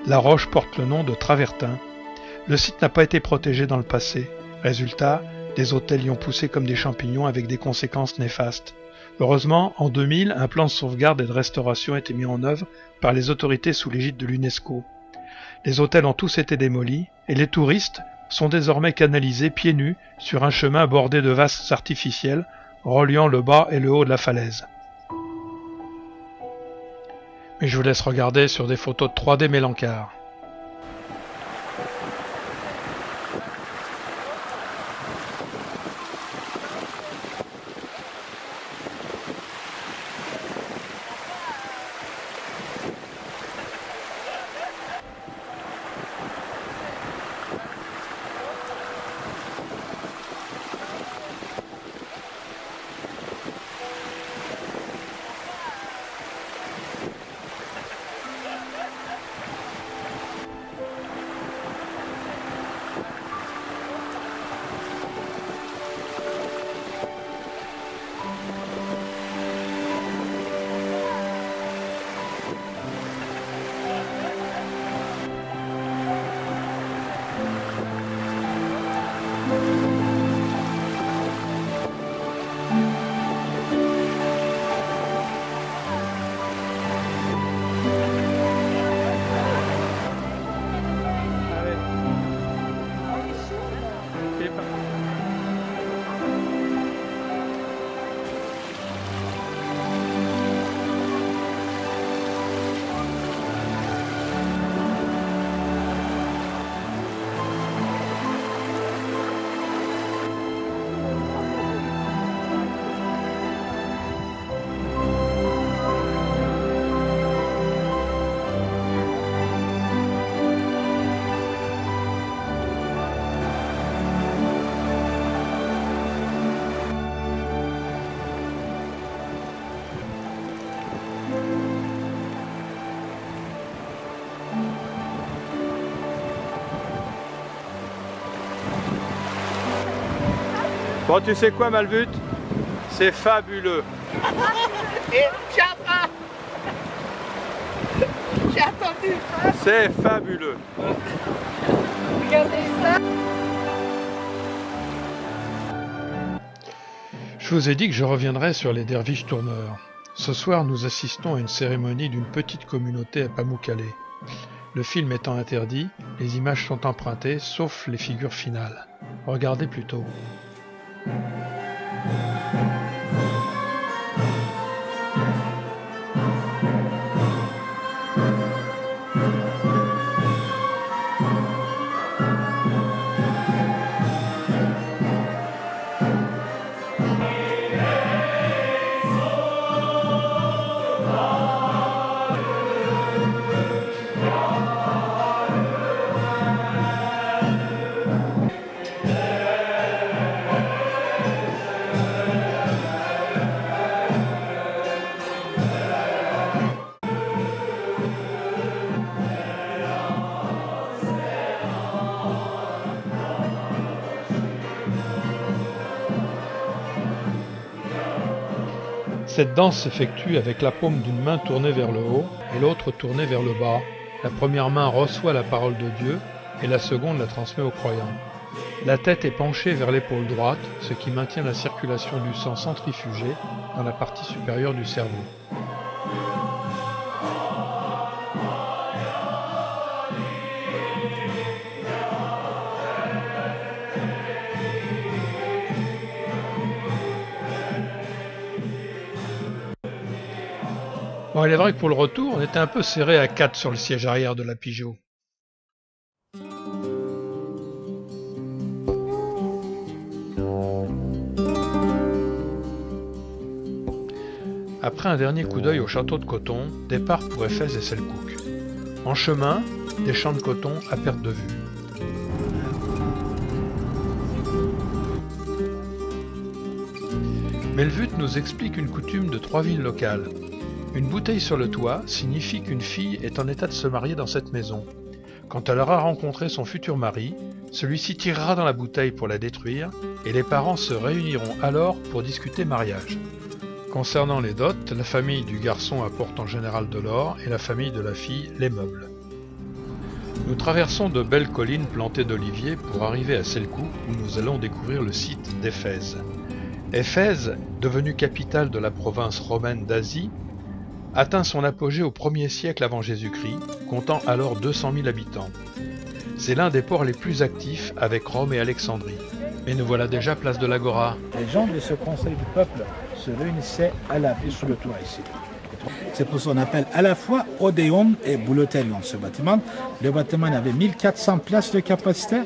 La roche porte le nom de Travertin. Le site n'a pas été protégé dans le passé. Résultat, des hôtels y ont poussé comme des champignons avec des conséquences néfastes. Heureusement, en 2000, un plan de sauvegarde et de restauration a été mis en œuvre par les autorités sous l'égide de l'UNESCO. Les hôtels ont tous été démolis et les touristes sont désormais canalisés pieds nus sur un chemin bordé de vasques artificielles reliant le bas et le haut de la falaise. Mais je vous laisse regarder sur des photos de 3D Mélancard. Bon, tu sais quoi, Malvute? C'est fabuleux. Et j'ai attendu. C'est fabuleux. Regardez ça. Je vous ai dit que je reviendrai sur les derviches tourneurs. Ce soir, nous assistons à une cérémonie d'une petite communauté à Pamukkale. Le film étant interdit, les images sont empruntées, sauf les figures finales. Regardez plutôt. Cette danse s'effectue avec la paume d'une main tournée vers le haut et l'autre tournée vers le bas. La première main reçoit la parole de Dieu et la seconde la transmet aux croyants. La tête est penchée vers l'épaule droite, ce qui maintient la circulation du sang centrifugé dans la partie supérieure du cerveau. Bon, il est vrai que pour le retour, on était un peu serré à 4 sur le siège arrière de la Peugeot. Après un dernier coup d'œil au château de Coton, départ pour Éphèse et Selkirk. En chemin, des champs de coton à perte de vue. Melvute nous explique une coutume de 3 villes locales. Une bouteille sur le toit signifie qu'une fille est en état de se marier dans cette maison. Quand elle aura rencontré son futur mari, celui-ci tirera dans la bouteille pour la détruire et les parents se réuniront alors pour discuter mariage. Concernant les dots, la famille du garçon apporte en général de l'or et la famille de la fille les meubles. Nous traversons de belles collines plantées d'oliviers pour arriver à Selçuk où nous allons découvrir le site d'Éphèse. Éphèse, devenue capitale de la province romaine d'Asie, atteint son apogée au 1er siècle avant Jésus-Christ, comptant alors 200 000 habitants. C'est l'un des ports les plus actifs avec Rome et Alexandrie. Mais nous voilà déjà place de l'Agora. Les gens de ce conseil du peuple se réunissaient à la vue sur le toit ici. C'est pour ça qu'on appelle à la fois Odéon et Boulotérion ce bâtiment. Le bâtiment avait 1400 places de capacité.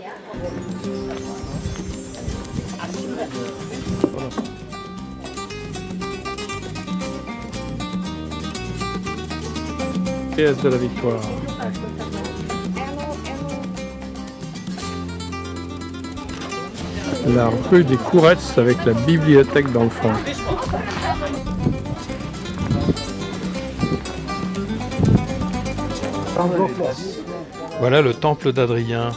Pièce de la victoire. La rue des Courettes avec la bibliothèque dans le fond. Voilà le temple d'Adrien,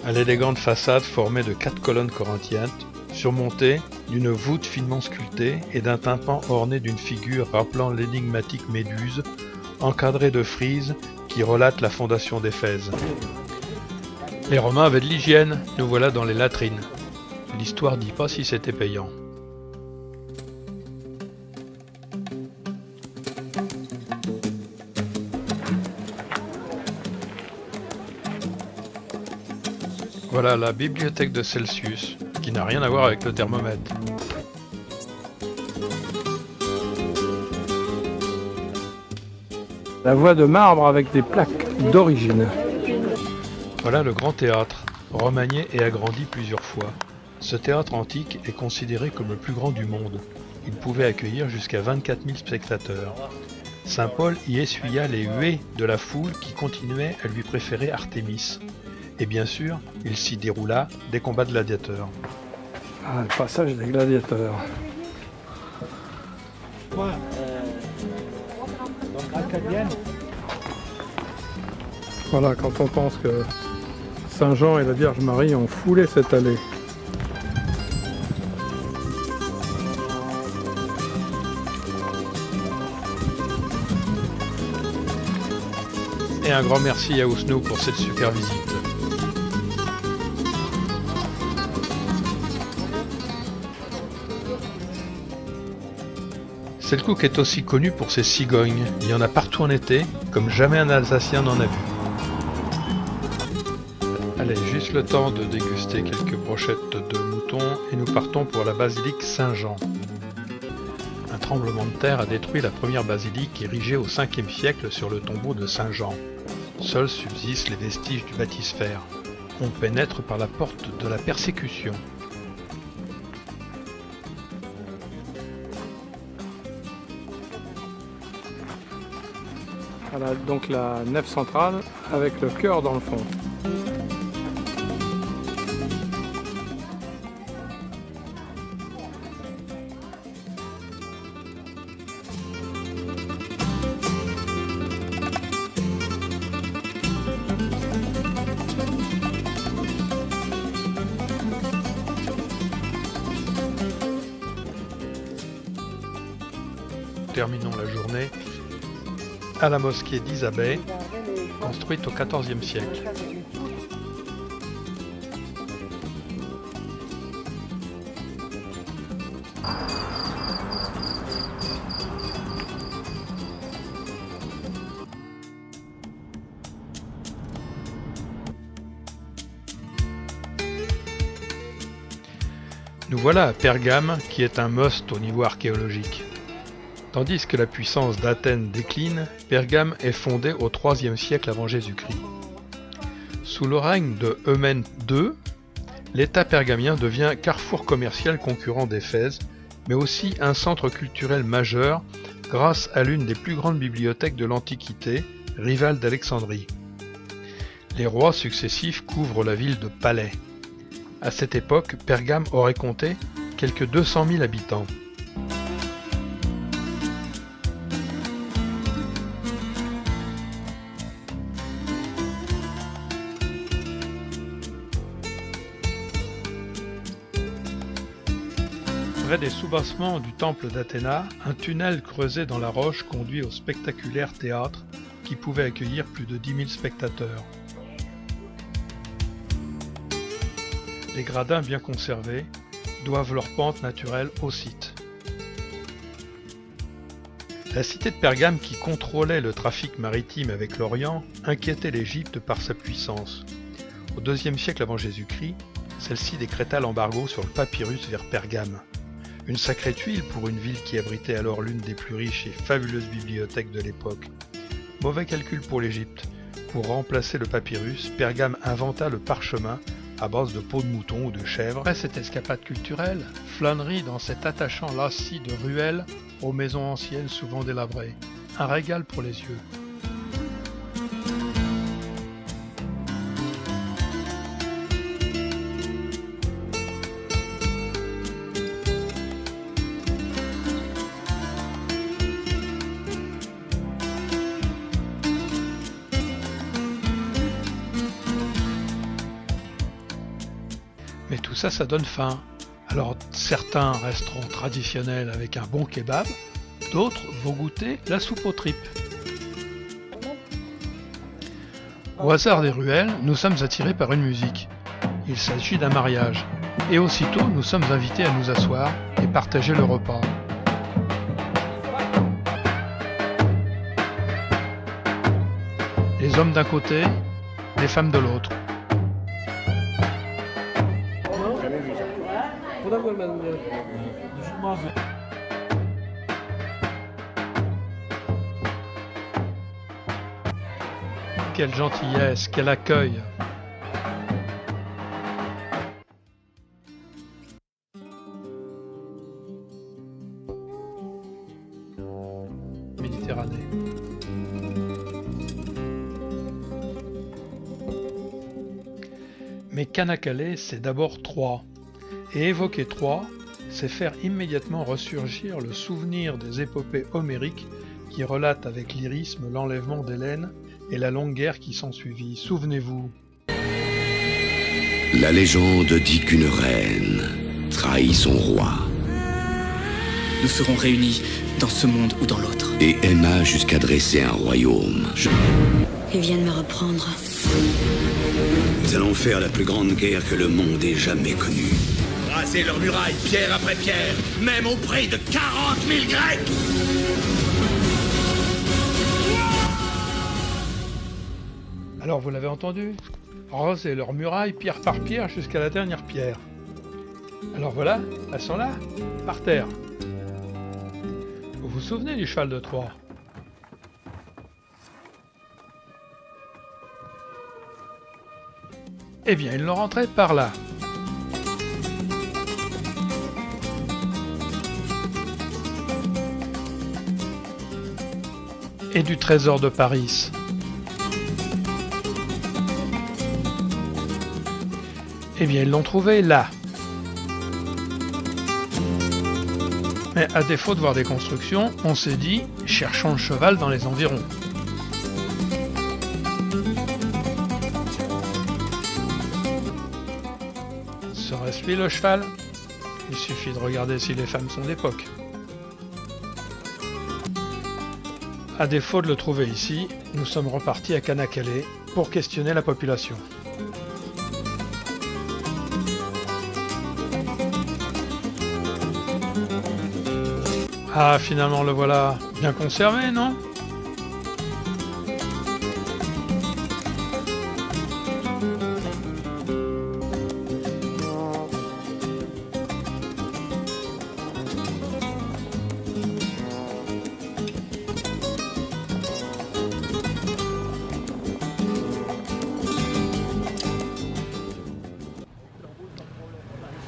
à l'élégante façade formée de 4 colonnes corinthiennes, surmontée d'une voûte finement sculptée et d'un tympan orné d'une figure rappelant l'énigmatique Méduse, encadrée de frises qui relatent la fondation d'Éphèse. Les Romains avaient de l'hygiène, nous voilà dans les latrines. L'histoire dit pas si c'était payant. Voilà la bibliothèque de Celsius, qui n'a rien à voir avec le thermomètre. La voie de marbre avec des plaques d'origine. Voilà le grand théâtre, remanié et agrandi plusieurs fois. Ce théâtre antique est considéré comme le plus grand du monde. Il pouvait accueillir jusqu'à 24 000 spectateurs. Saint Paul y essuya les huées de la foule qui continuait à lui préférer Artémis. Et bien sûr, il s'y déroula des combats de gladiateurs. Ah, le passage des gladiateurs. Voilà, quand on pense que Saint Jean et la Vierge Marie ont foulé cette allée. Et un grand merci à Ousnou pour cette super visite. Selçuk est aussi connu pour ses cigognes. Il y en a partout en été, comme jamais un Alsacien n'en a vu. Allez, juste le temps de déguster quelques brochettes de mouton et nous partons pour la basilique Saint-Jean. Un tremblement de terre a détruit la première basilique érigée au 5e siècle sur le tombeau de Saint-Jean. Seuls subsistent les vestiges du baptistère. On pénètre par la porte de la persécution. Voilà donc la nef centrale avec le chœur dans le fond. Terminons la journée à la mosquée d'Isabée, construite au XIVe siècle. Nous voilà à Pergame, qui est un must au niveau archéologique. Tandis que la puissance d'Athènes décline, Pergame est fondée au IIIe siècle avant Jésus-Christ. Sous le règne de Eumène II, l'État pergamien devient carrefour commercial concurrent d'Éphèse, mais aussi un centre culturel majeur grâce à l'une des plus grandes bibliothèques de l'Antiquité, rivale d'Alexandrie. Les rois successifs couvrent la ville de palais. À cette époque, Pergame aurait compté quelques 200 000 habitants. Près des soubassements du temple d'Athéna, un tunnel creusé dans la roche conduit au spectaculaire théâtre qui pouvait accueillir plus de 10 000 spectateurs. Les gradins bien conservés doivent leur pente naturelle au site. La cité de Pergame, qui contrôlait le trafic maritime avec l'Orient, inquiétait l'Égypte par sa puissance. Au IIe siècle avant Jésus-Christ, celle-ci décréta l'embargo sur le papyrus vers Pergame. Une sacrée tuile pour une ville qui abritait alors l'une des plus riches et fabuleuses bibliothèques de l'époque. Mauvais calcul pour l'Égypte. Pour remplacer le papyrus, Pergame inventa le parchemin à base de peau de mouton ou de chèvre. Après cette escapade culturelle, flânerie dans cet attachant lacis de ruelles aux maisons anciennes souvent délabrées. Un régal pour les yeux. Mais tout ça, ça donne faim. Alors certains resteront traditionnels avec un bon kebab, d'autres vont goûter la soupe aux tripes. Au hasard des ruelles, nous sommes attirés par une musique. Il s'agit d'un mariage. Et aussitôt, nous sommes invités à nous asseoir et partager le repas. Les hommes d'un côté, les femmes de l'autre. Quelle gentillesse, quel accueil! Méditerranée. Mais Canakalès, c'est d'abord Troie. Et évoquer Troie, c'est faire immédiatement ressurgir le souvenir des épopées homériques qui relatent avec lyrisme l'enlèvement d'Hélène et la longue guerre qui s'ensuivit. Souvenez-vous. La légende dit qu'une reine trahit son roi. Nous serons réunis dans ce monde ou dans l'autre. Et aima jusqu'à dresser un royaume. Ils viennent me reprendre. Nous allons faire la plus grande guerre que le monde ait jamais connue. Raser leurs murailles pierre après pierre, même au prix de 40 000 Grecs. Alors vous l'avez entendu, raser leurs murailles pierre par pierre jusqu'à la dernière pierre. Alors voilà, elles sont là, par terre. Vous vous souvenez du cheval de Troie? Eh bien, ils l'ont rentré par là. Et du trésor de Paris. Eh bien, ils l'ont trouvé là. Mais à défaut de voir des constructions, on s'est dit, cherchons le cheval dans les environs. Serait-ce lui le cheval? Il suffit de regarder si les femmes sont d'époque. À défaut de le trouver ici, nous sommes repartis à Canakalès pour questionner la population. Ah, finalement le voilà, bien conservé, non?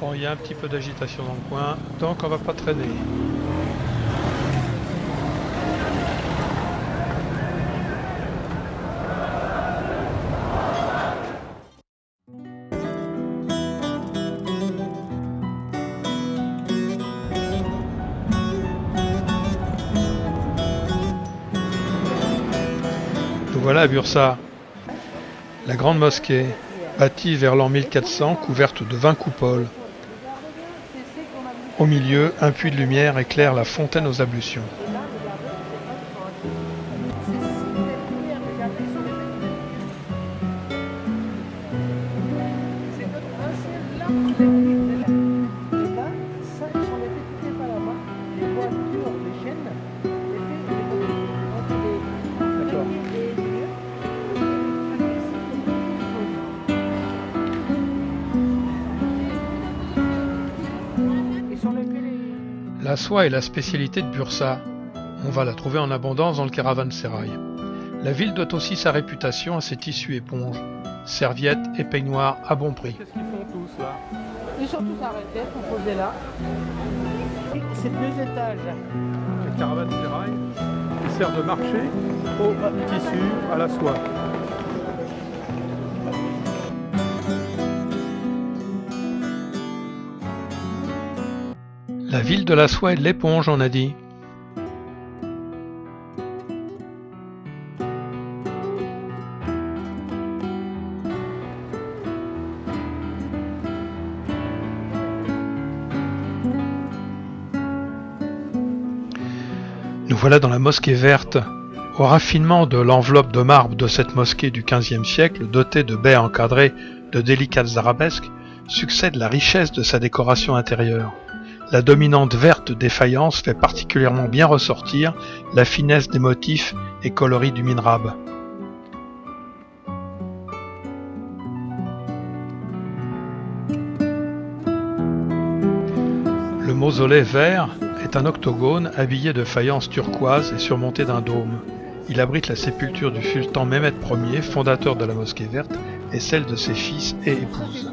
Bon, il y a un petit peu d'agitation dans le coin, donc on va pas traîner. Voilà Bursa, la grande mosquée, bâtie vers l'an 1400, couverte de 20 coupoles. Au milieu, un puits de lumière éclaire la fontaine aux ablutions. La soie est la spécialité de Bursa. On va la trouver en abondance dans le caravansérail. La ville doit aussi sa réputation à ses tissus éponges, serviettes et peignoirs à bon prix. Qu'est-ce qu'ils font tous là? Ils sont tous arrêtés pour poser là. C'est 2 étages. Le caravansérail qui sert de marché au tissu, à la soie. La ville de la soie et de l'éponge, on a dit. Nous voilà dans la mosquée verte. Au raffinement de l'enveloppe de marbre de cette mosquée du XVe siècle, dotée de baies encadrées de délicates arabesques, succède la richesse de sa décoration intérieure. La dominante verte des faïences fait particulièrement bien ressortir la finesse des motifs et coloris du minrab. Le mausolée vert est un octogone habillé de faïence turquoise et surmonté d'un dôme. Il abrite la sépulture du sultan Mehmed Ier, fondateur de la mosquée verte, et celle de ses fils et épouses.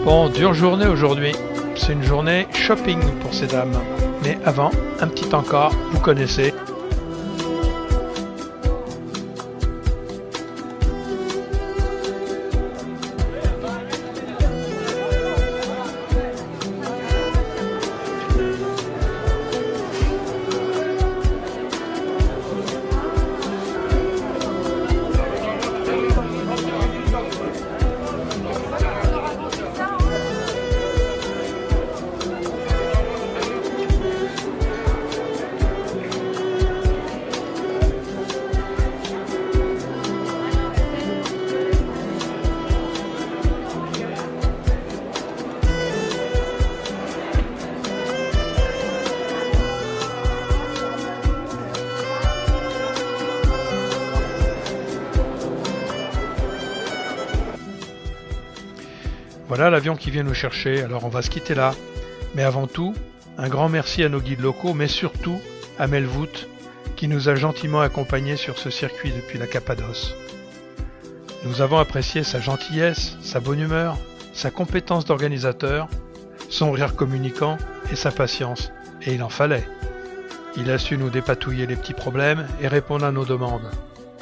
Bon, dure journée aujourd'hui. C'est une journée shopping pour ces dames. Mais avant, un petit encore, vous connaissez. Voilà l'avion qui vient nous chercher, alors on va se quitter là. Mais avant tout, un grand merci à nos guides locaux, mais surtout à Melvout, qui nous a gentiment accompagnés sur ce circuit depuis la Cappadoce. Nous avons apprécié sa gentillesse, sa bonne humeur, sa compétence d'organisateur, son rire communicant et sa patience, et il en fallait. Il a su nous dépatouiller les petits problèmes et répondre à nos demandes.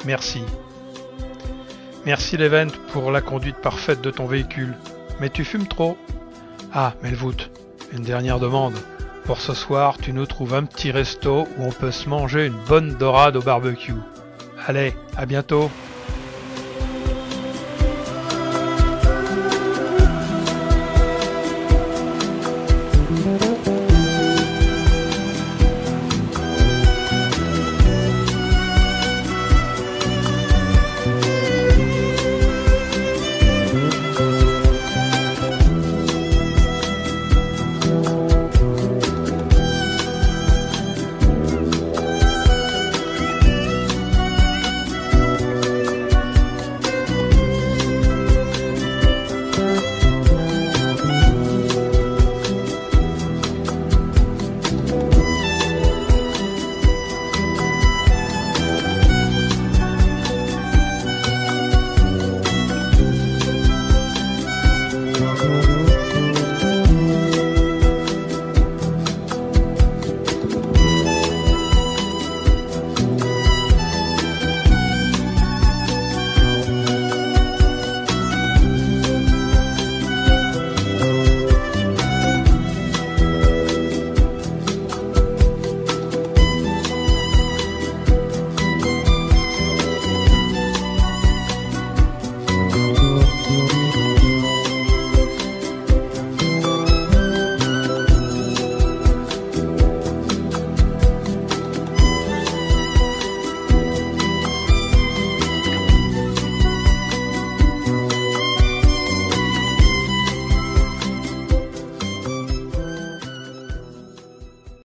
Merci. Merci l'Event pour la conduite parfaite de ton véhicule. Mais tu fumes trop. Ah, Melvout, une dernière demande. Pour ce soir, tu nous trouves un petit resto où on peut se manger une bonne dorade au barbecue. Allez, à bientôt.